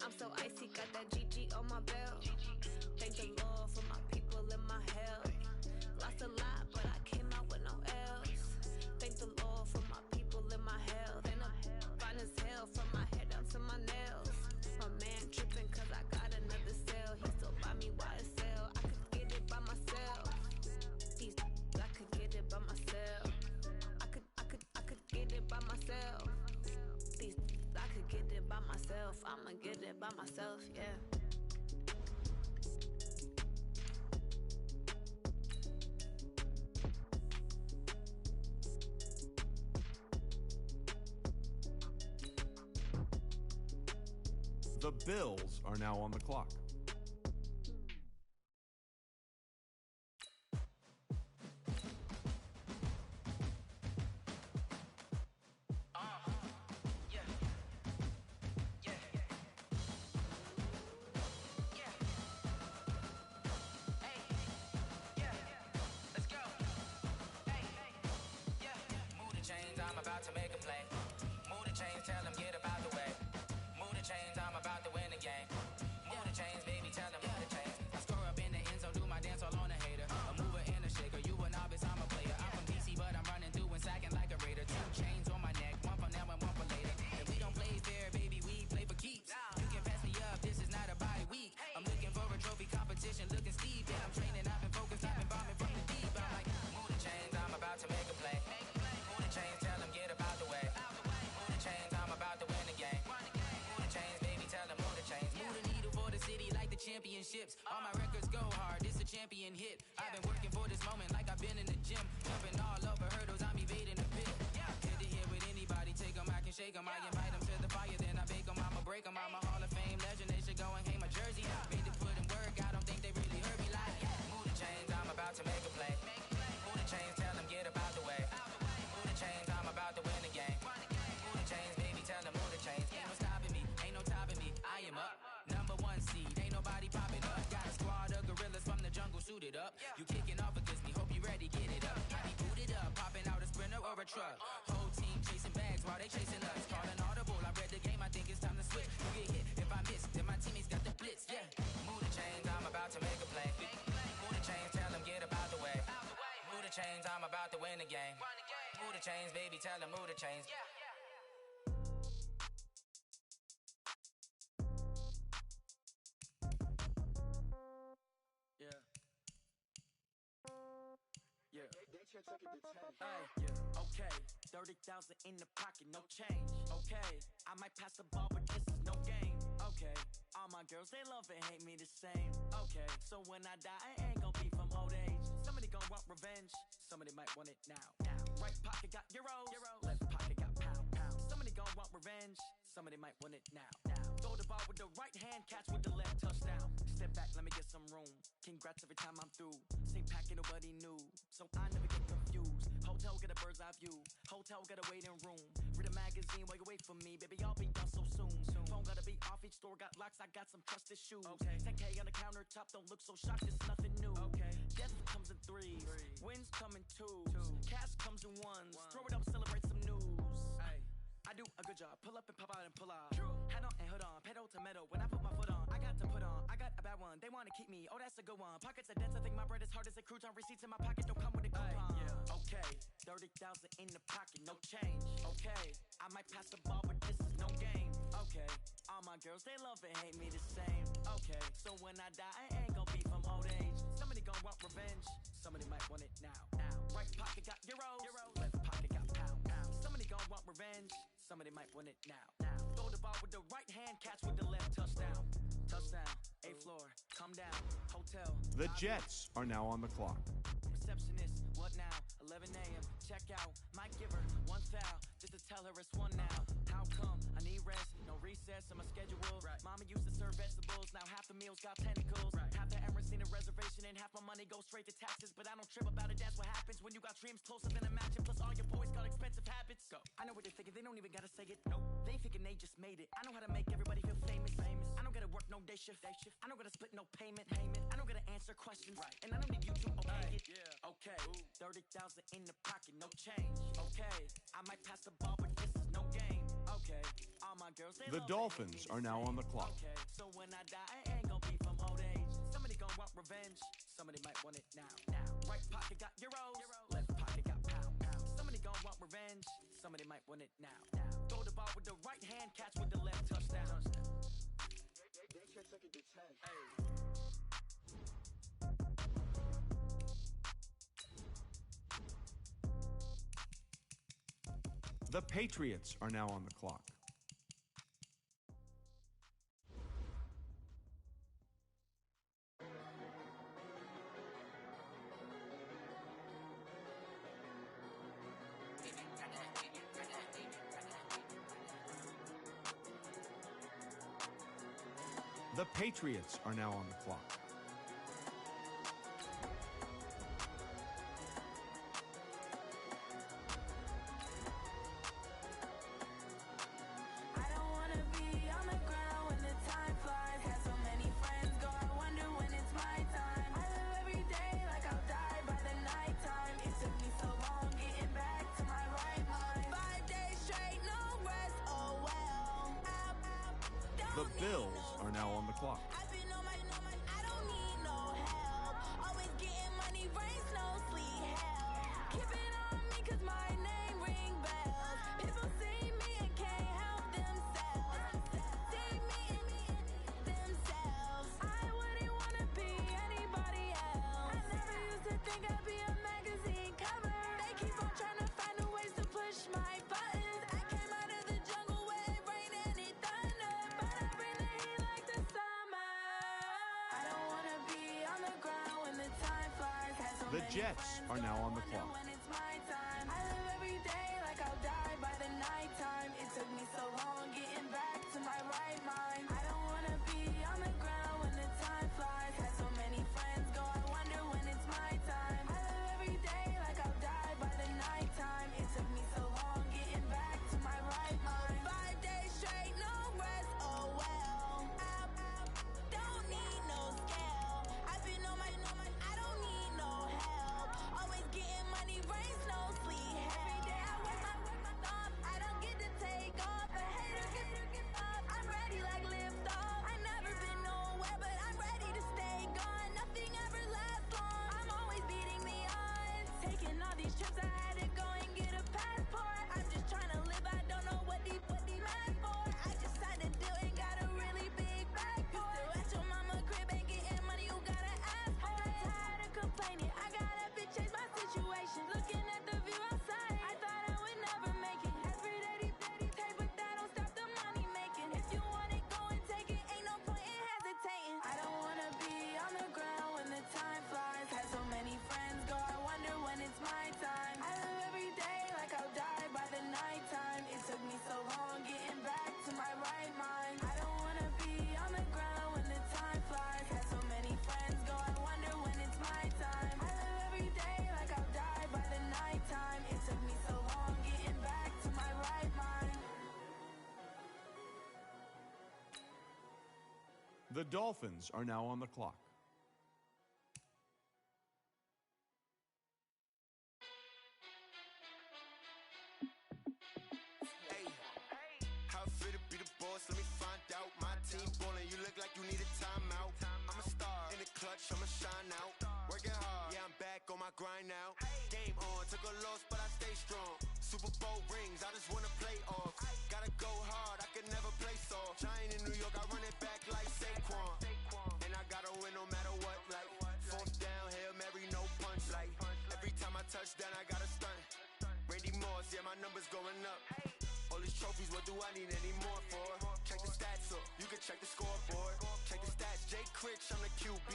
I'm so icy, got that GG on my belt. Thank the Lord for my people in my health. Lost a lot, but I came out with no else. Thank the Lord for my people in my health. And I'm fine as hell from my head down to my nails. My man tripping cause I got another cell. He still buy me YSL. I could get it by myself. These I could get it by myself. I could get it by myself. These I could get it by myself. I'ma get it by myself, yeah. The Bills are now on the clock. Championships, all my records go hard, this a champion hit. I've been working for this moment like I've been in the gym. Jumping all over hurdles, I'm evading the pit. Head to head with anybody, take them, I can shake them. I invite them to the fire, then I bake them, I'ma break them. I'm a Hall of Fame legend, they should go and hang my jersey. Made to put in work, I don't think they really heard me like move the chains, I'm about to make a play. Move the chains, tell them get up out the way. Move the chains, I'm about to win the game. Move the chains, baby, tell truck. Whole team chasing bags while they chasing us. Calling audible, I read the game, I think it's time to switch. You get hit, if I miss, then my teammates got the blitz, yeah. Move the chains, I'm about to make a play. Move the chains, tell them get up out the way. Move the chains, I'm about to win the game. Move the chains, baby, tell them move the chains. Okay, 30,000 in the pocket, no change. Okay, I might pass the ball, but this is no game. Okay, all my girls, they love and hate me the same. Okay, so when I die, I ain't gon' be from old age. Somebody gon' want revenge, somebody might want it now. Right pocket got euros, left pocket got pound. Somebody gon' want revenge, somebody might want it now. Throw the ball with the right hand, catch with the left, touchdown. Step back, let me get some room. Congrats every time I'm through. Same packet, nobody knew, so I never get confused. Hotel get a bird's eye view. Hotel get a waiting room. Read a magazine while you wait for me, baby. I'll be done so soon. Phone gotta be off. Each store got locks. I got some trusted shoes. 10K on the countertop. Don't look so shocked. It's nothing new. Death comes in threes. Wins come in twos. Cash comes in ones. Throw it up, celebrate some news. I do a good job. Pull up and pop out and pull out. Hat on and hood on. Pedal to metal. When I put my foot on, I got to put on. I got a bad one. They wanna keep me. Oh, that's a good one. Pockets are dense. I think my bread is hard as a crouton. Receipts in my pocket don't come with a coupon. Okay, 30,000 in the pocket, no change. Okay, I might pass the ball, but this is no game. Okay, all my girls, they love and hate me the same. Okay, so when I die, I ain't gon' be from old age. Somebody gon' want revenge, somebody might want it now. Right pocket got euros, left pocket got pound. Somebody gon' want revenge, somebody might want it now. Throw the ball with the right hand, catch with the left, touchdown. Touchdown, 8th floor, come down, hotel. The Jets are now on the clock. Receptionist, what now? 11 a.m. Check out. Might give her one foul just to tell her it's one now. How come? I need rest, no recess in my schedule. Mama used to serve vegetables, now half the meals got tentacles. Half the Emirates need a reservation and half my money goes straight to taxes. But I don't trip about it, that's what happens when you got dreams closer than a match. And plus all your boys got expensive habits. Go. I know what they're thinking, they don't even gotta say it. Nope. They thinking they just made it. I know how to make everybody feel famous. I don't gotta work no day shift. I don't gotta split no payment. I don't gotta answer questions. And I don't need you to okay it. Okay, 30,000 in the pocket, no change. Okay, I might pass the ball, but this is no game. Okay, all my girls, they The love Dolphins are now on the clock. Okay, so when I die, I ain't gon' be from old age. Somebody gon' want revenge, somebody might want it now. Right pocket got euros, left pocket got pound. Somebody gon' want revenge, somebody might want it now. Throw the ball with the right hand, catch with the left, touchdown. The Patriots are now on the clock. The Patriots are now on the clock. I don't wanna be on the ground when the time flies. Had so many friends go, I wonder when it's my time. I live every day like I'll die by the nighttime. It took me so long getting back to my right mind. 5 days straight, no rest, oh well. The Bills are now on the clock. I've been on my, I don't need no help. Always getting money, rain, snow, sleet, hell. Keep it on me 'cause my name ring bells. People see me and can't help themselves. See me and themselves. I wouldn't wanna be anybody else. I never used to think I'd be a magazine cover. They keep on trying to find a ways to push my buttons. I came out of the jungle where it rained and it thunder, but I bring the heat like the summer. I don't wanna be on the ground when the time flies. Had so The many Jets friends are go, now I on the wonder clock. when it's my time. I live every day like I'll die by the nighttime. It took me so long getting back to my right mind. I don't wanna be on the ground when the time flies. Had so many friends go, I wonder when it's my time. I live every day like I'll die by the nighttime. It took me so long getting back to my right mind. 5 days straight, no rest, oh well. Don't need no scale. I've been on my, I don't need no help. Always getting money, The Dolphins are now on the clock. Hey, how fit to be the boss? Let me find out. My team ballin', you look like you need a timeout. I'm a star in the clutch, I'ma shine out. Working hard, yeah, I'm back on my grind now. Game on, took a loss, but I stay strong. Super Bowl rings, I just wanna play off. Gotta go hard, I can never play soft. Giant in New York, I run it back like Saquon. And I gotta win no matter what, like fourth down, Hail Mary, no punch. Like every time I touch down, I gotta stunt. Randy Moss, yeah, my numbers going up. All these trophies, what do I need any more for? Check the stats up, you can check the scoreboard. Check the stats, Jay Critch, I'm the QB.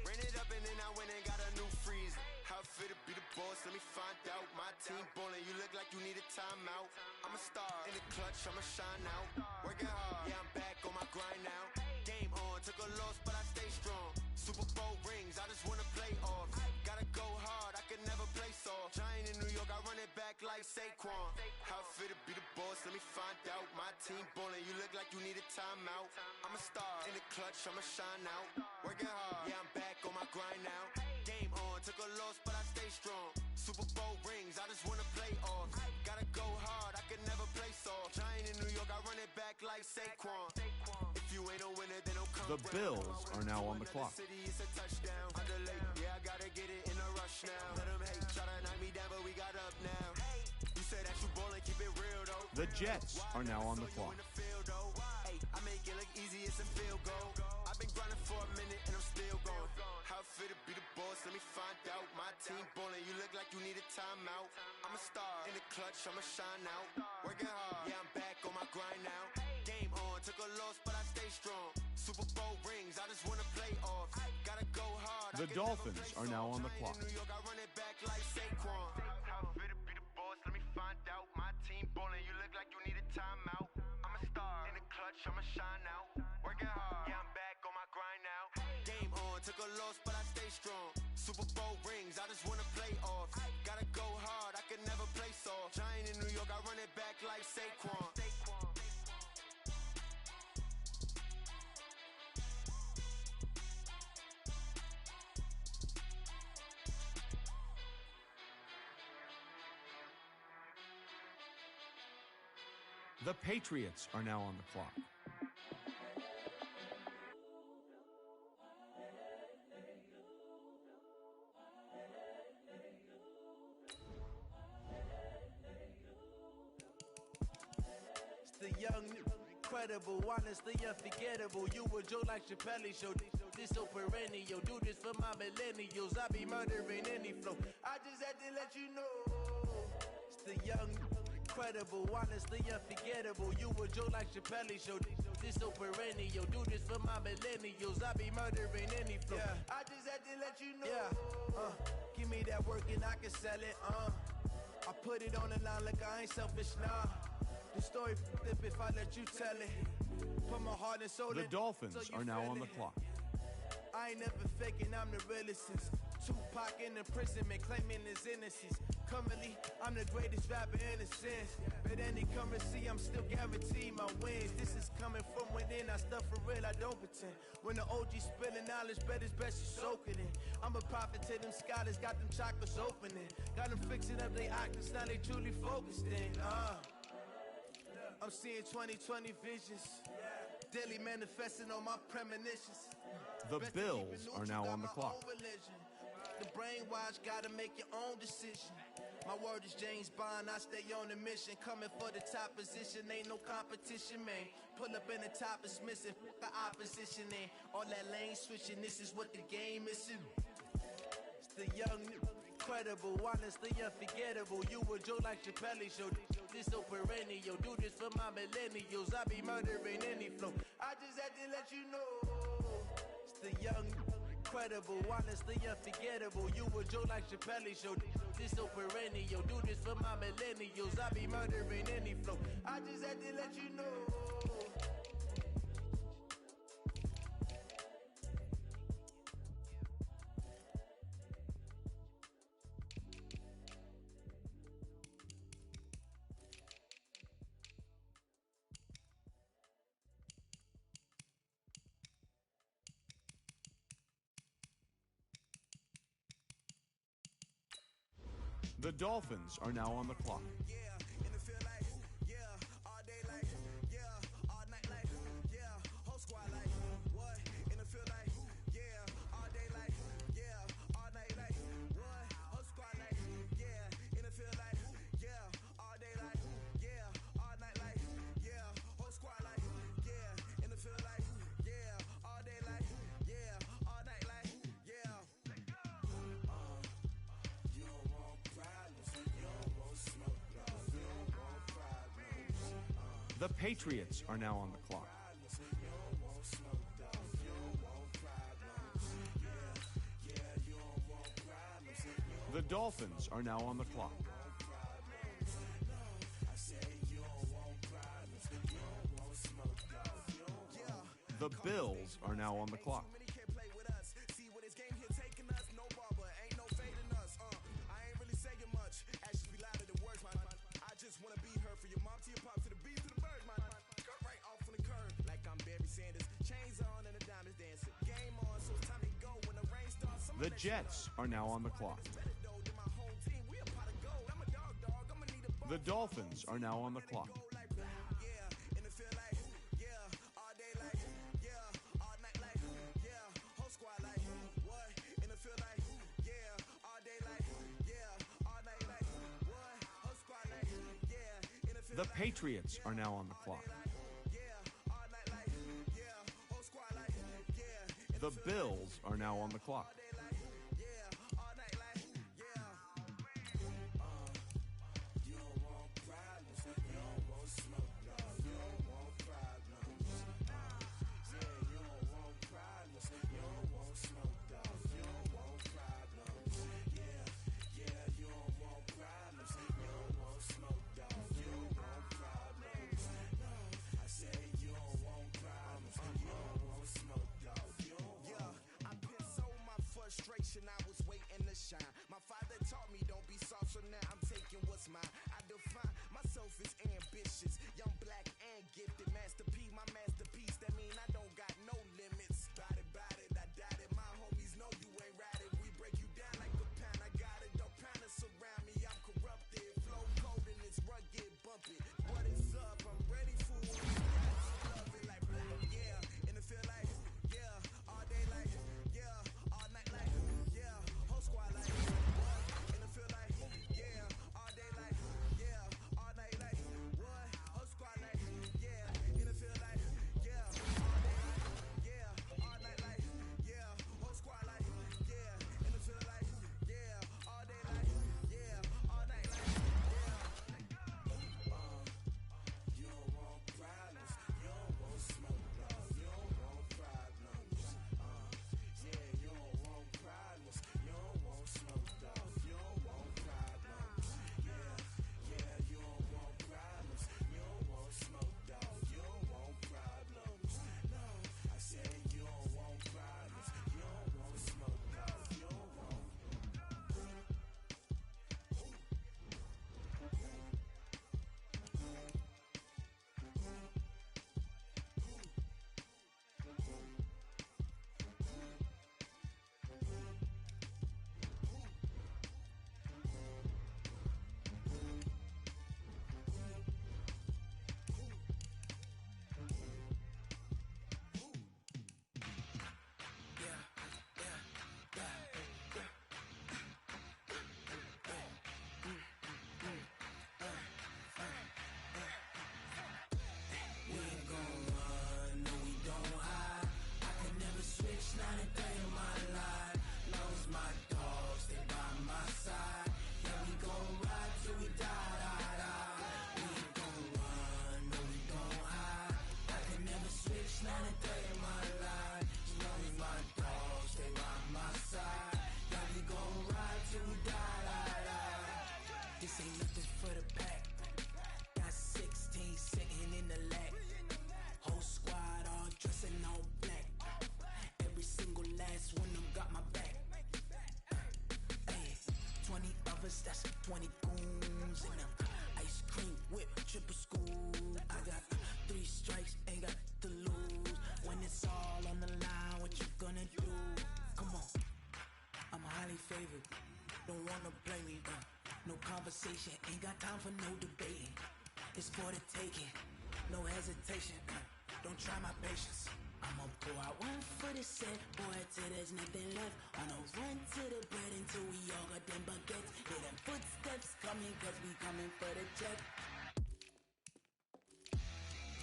Ran it up and then I went and got a new freeze. How fit to be the boss, let me find out. My team ballin', you look like you need a timeout. I'm a star in the clutch, I'ma shine out. Working hard, yeah, I'm back on my grind now. Game on, took a loss, but I stay strong. Super Bowl rings, I just wanna play off. Gotta go hard, I can never play soft. Giant in New York, I run it back like Saquon. How fit to be the boss, let me find out. My team ballin', you look like you need a timeout. I'm a star in the clutch, I'ma shine out. Working hard, yeah, I'm back on my grind now. Game on, took a loss, but I stay strong. Super Bowl rings, I just wanna play off. Gotta go hard, I can never play soft. Giant in New York, I run it back like Saquon. If you ain't a winner, then don't come The Bills are now on the clock. City, it's a touchdown. Underlay, yeah, I gotta get it in a rush now. Let them hate, try to knock me down, but we got up now. You say that you ballin', keep it real though. The Jets are now on the clock. Hey, I make it look easy, it's a field goal. I've been grinding for a minute and I'm still going. How fit to be the boss, let me find out. My team ballin', you look like you need a timeout. I'm a star in the clutch, I'ma shine out. Working hard, yeah, I'm back on my grind now. Game on, took a loss, but I stay strong. Super Bowl rings, I just wanna play off. Gotta go hard. The Dolphins are now on the clock. New York, I run it back like Saquon. How fit to be the boss, let me find out. My team ballin', you look like you need a timeout. I'm a star in the clutch, I'ma shine out. Working hard, yeah, I'm back on my grind now. Game on, took a loss, but I stay strong. Super Bowl rings, I just wanna play off. Gotta go hard, I can never play soft. Giant in New York, I run it back like Saquon. The Patriots are now on the clock. The young, incredible, honestly unforgettable. You a Joe like Chappelle show. This so perennial. Do this for my millennials. I be murdering any flow. I just had to let you know. It's the young, incredible, honestly unforgettable. You a Joe like Chappelle show. This so perennial. Do this for my millennials. I be murdering any flow. Yeah. I just had to let you know. Yeah. Give me that work and I can sell it. I put it on the line like I ain't selfish, nah. The story flip if I let you tell it. Put my heart and soul in. The Dolphins so you are now feel on it. the clock. I ain't never faking, I'm the realest since Tupac in imprisonment, claiming his innocence. Currently, I'm the greatest rapper in a sense. But any currency, I'm still guaranteed my wins. This is coming from within, I stuff for real, I don't pretend. When the OG spilling knowledge, bet it's best you soak it in. I'm a prophet to them scholars, got them chakras opening. Got them fixing up they octaves, now they truly focused in. I'm seeing 2020 visions, daily manifesting on my premonitions. The Bills are now on the clock. The brainwash, gotta make your own decision. My word is James Bond, I stay on the mission. Coming for the top position, ain't no competition, man. Pull up in the top is missing, the opposition ain't. All that lane switching, this is what the game is. It's the young, incredible, honestly unforgettable. You a Joe like Chappelle show. This so perennial. Do this for my millennials. I be murdering any flow. I just had to let you know. It's the young, incredible, honestly unforgettable. You a Joe like Chappelle show. This so perennial. Do this for my millennials. I be murdering any flow. I just had to let you know. The Dolphins are now on the clock. The Patriots are now on the clock. The Dolphins are now on the clock. The Bills are now on the clock. The Jets are now on the clock. The Dolphins are now on the clock. The Patriots are now on the clock. The Bills are now on the clock. conversation, ain't got time for no debating. It's for the taking, no hesitation. Don't try my patience. I'ma pour out one for the set, boy, till there's nothing left. On a run to the bread until we all got them baguettes. Hear them footsteps coming, cause we coming for the check.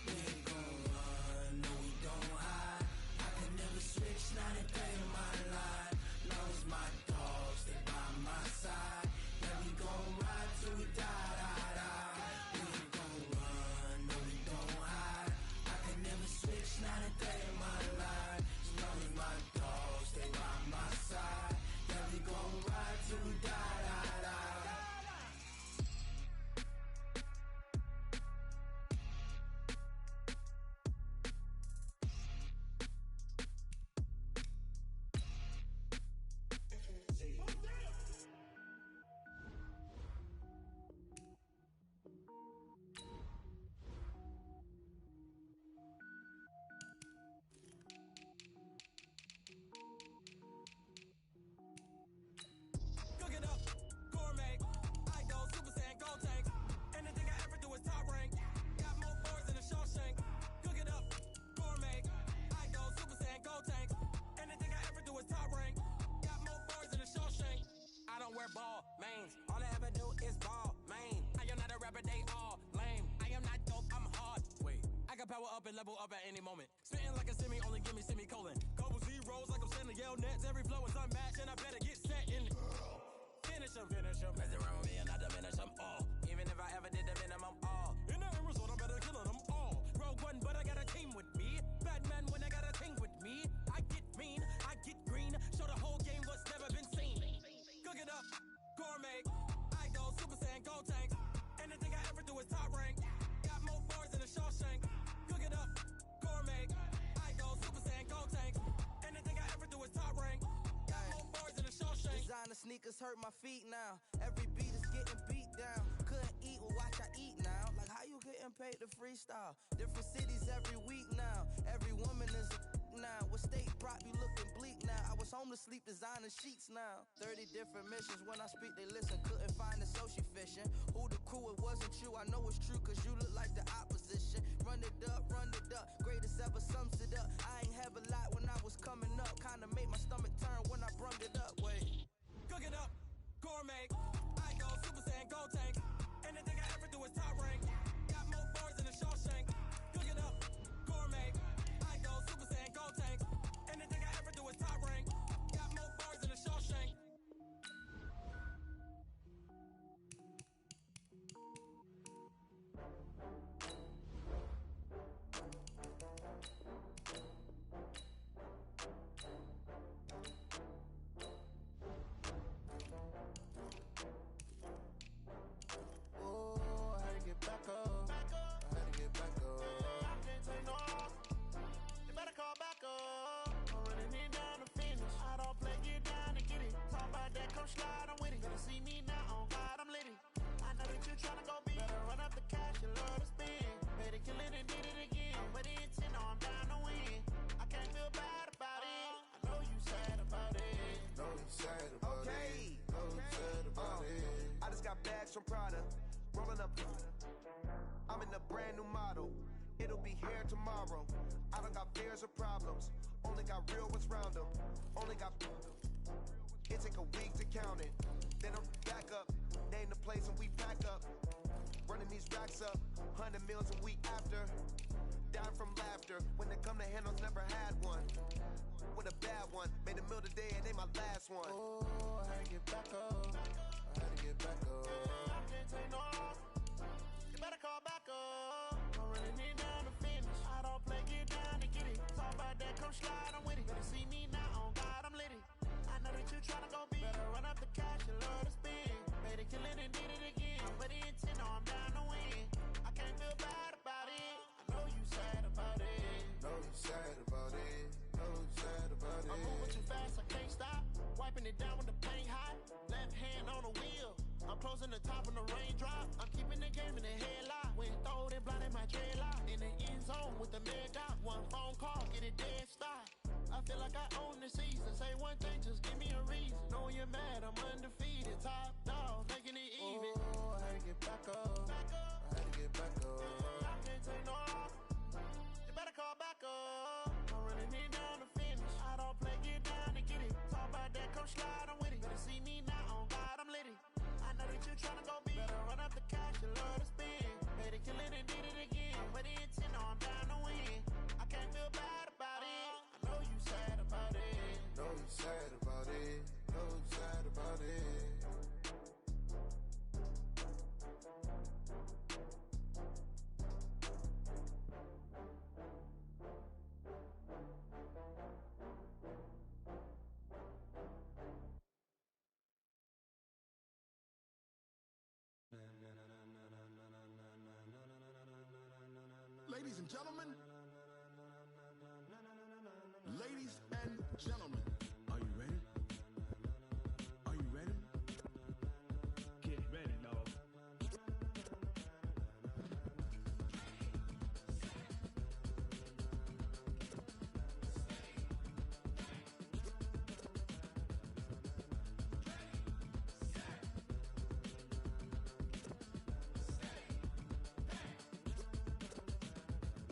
We ain't gon' run, no we don't hide. I can never switch, not a day in my life. Long as my dogs, they by my side. Yeah, we gon' ride till we die, die, die. We ain't gon' run, no we don't hide. I can never switch, not a day in my life. As long as my dogs, they by my side. Yeah, we gon' ride till we die, die, die. Cook it up, gourmet. I go Super Saiyan, gold tank. Anything I ever do is top rank. Got more boards than a Shawshank. Cook it up, gourmet. I go Super Saiyan, gold tank. Anything I ever do is top rank. Got more boards than a Shawshank. I don't wear ball mains. All I ever do is ball main. I am not a rapper, they all lame. I am not dope, I'm hard. Wait, I can power up and level up at any moment. Spitting like a semi, only give me semicolon. Couple zeros like I'm sending yell nets. Every flow is unmatched and I better get set in. Finish them. Mess around with me and I diminish them all. Even if I ever did the minimum all. In the end result, I'm better killing them all. Rogue One, but I got a team with me. Batman when I got a team with me. I get mean, I get green. Show the whole game what's never been seen. Cook it up, gourmet. I go Super Saiyan, gold tank. Anything I ever do is top rank. Got more boards than a Shawshank. Cook it up, gourmet. I go Super Saiyan, gold tank. Anything I ever do is top rank. Got more boards than a Shawshank. Designer sneakers hurt my feet now. Every beat is getting beat down. Couldn't eat, well watch I eat now. Like how you getting paid to freestyle? Different cities every week now. Every woman is a now. What state prop you looking bleak now? I was home to sleep designer sheets now. 30 different missions. When I speak they listen. Couldn't find it so she fishing. Who the crew, it wasn't you. I know it's true cause you look like the opposition. Run it up, greatest ever sums it up. I ain't have a lot when I was coming up. Kinda made my stomach turn when I brung it up. Wait. Cook it up, gourmet. I go Super Saiyan, gold tank. Anything I ever do is top rank. Got more boards than a Shawshank. Cook it up, gourmet. I go Super Saiyan, gold tank. Anything I ever do is top rank. Got more boards than a Shawshank. Oh, I had to get back up. I had to get back up. I can't take no off. You better call back up. I'm running it down to finish. I don't play, get down to get it. Talk about that, come slide, I'm with it. Better see me now, on God, I'm lit it. I know that you tryna go big. Better run up the cash, you love to spend. Better kill it and did it again. With the intent, no, I'm down to win. I can't feel bad about it. I know you sad about it. Know you sad about it. Know you sad about it. I just got bags from Prada, rolling up. I'm in a brand new model. It'll be here tomorrow. I don't got fears or problems. Only got real ones round them. Only got. It take a week to count it. Then I'm back up. Name the place and we pack up. Running these racks up. 100 meals a week after. Dying from laughter. When they come to handles, never had one. With a bad one. Made a meal today and they my last one. Oh, I had to get back up. I had to get back up. I can't take no off. You better call back up. I'm running it down to finish. I don't play, get down to get it. Talk about that, come slide, I'm with it. Better see me now, on God, I'm lit it. I know that you tryna go big. Better run up the cash, you love to spend. Better kill it and did it again. But the intent, no, I'm down to win. I can't feel bad about it. I know you sad about it. Know you sad about it. Know you sad about it. I'm moving too fast, I can't stop. Wiping it down with the paint hot. Left hand on the wheel. I'm closing the top when the raindrop. I'm keeping the game in the headlock. When throwed it, blinded my dreadlock. In the end zone with the mad dot. One phone call, get it dead stop. I feel like I own the season. Say one thing, just give me a reason. Knowing you're mad, I'm undefeated. Top dog, making it even. Oh, I get back up. I had to get back up. I can't take no loss. You better call back up. I'm running it down to finish. I don't play, get down to get it. Talk about that, come slide, I'm with it. Better see me now, on God, I'm litty. I know that you tryna go big. Better run up the cash, you love to spend. Better kill it and did it again. But the intent, no, I'm down to win. I can't feel bad about it. I know you sad about it. Know you sad about it. Know you sad about it. Ladies and gentlemen, ladies and gentlemen, are you ready? Are you ready? Get ready, dog.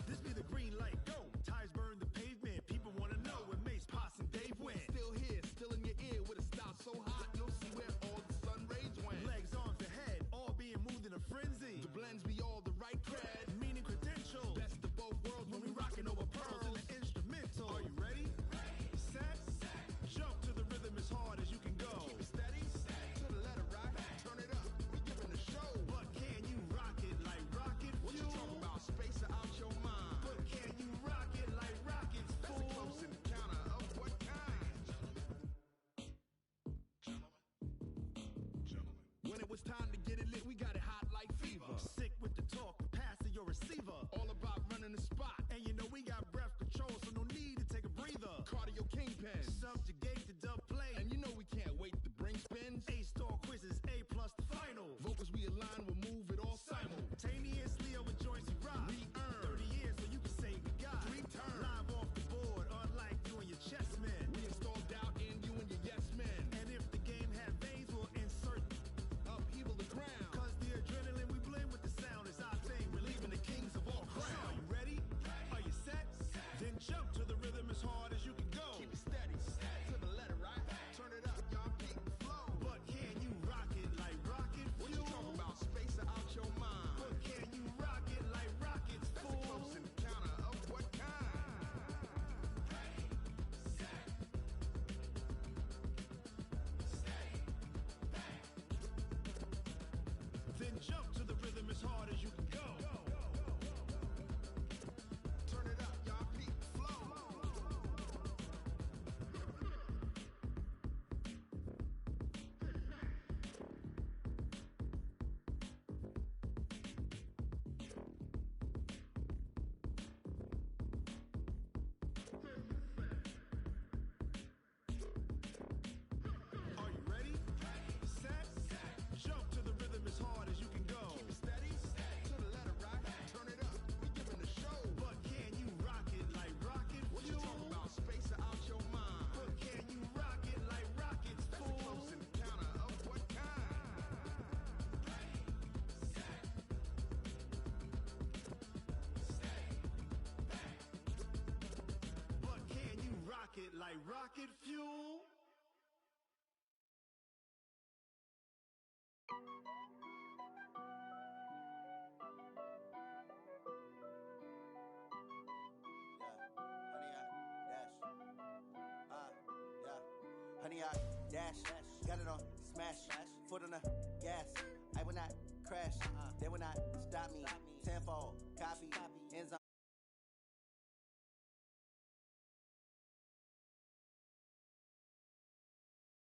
This be the green light, go. Tires burn the pavement. People wanna know where Mace, Potts, and Dave went. Still here, still in your ear with a style so hot, you'll see where all the sun rays went. Legs, arms, the head, all being moved in a frenzy. The blends be all the right cred, meaning credentials. Best of both worlds when we rockin' over pearls in the instrumental. Are you ready? Set, jump to the rhythm as hard as you can go. Keep it steady, to the letter right. Turn it up, we giving the show. But can you rock it like rocket fuel? What you talking about? Space out your mind. But can you rock it like rockets, fool? That's a close encounter of what kind? When it was time to get it lit, we got it hot like fever. Sick with the talk, pass to your receiver. All about running the spot. And you know we got breath control, so no need to take a breather. Cardio kingpin, subjugate the dub play. And you know we can't wait to bring spins. A-star quizzes, A+ the final. Vocals we align, we'll move it all simultaneously over joints we rock. We earn 30 years so you can say goodbye. 3 turns, live off the board, unlike you and your chess men. We install doubt in you and your yes men. And if the game had veins, we'll insert upheaval the ground. Cause the adrenaline we blend with the sound is our thing, relieving the kings of all crowns. Are you ready? Are you set? Then jump to the rhythm as hard as you can go. Keep it steady, to the letter right. Turn it up, y'all peak the flow. But can you rock it like rocket fuel? What you talking about? Space out your mind. But can you rock it like rockets, fool? That's a close encounter of what kind? Then jump to the rhythm as hard as you can go. Turn it up, y'all peak the flow. Are you ready? Set, jump to the rhythm as hard as you can go. Keep it steady, to the letter right. Turn it up, we giving the show. But can you rock it like rocket fuel? What you talking about? Space out your mind. But can you rock it like rockets, fool? That's a close encounter of what kind? But can you rock it like rocket fuel? Honey, I dash, got it on smash, foot on the gas. I will not crash, they will not stop me. Tenfold, copy,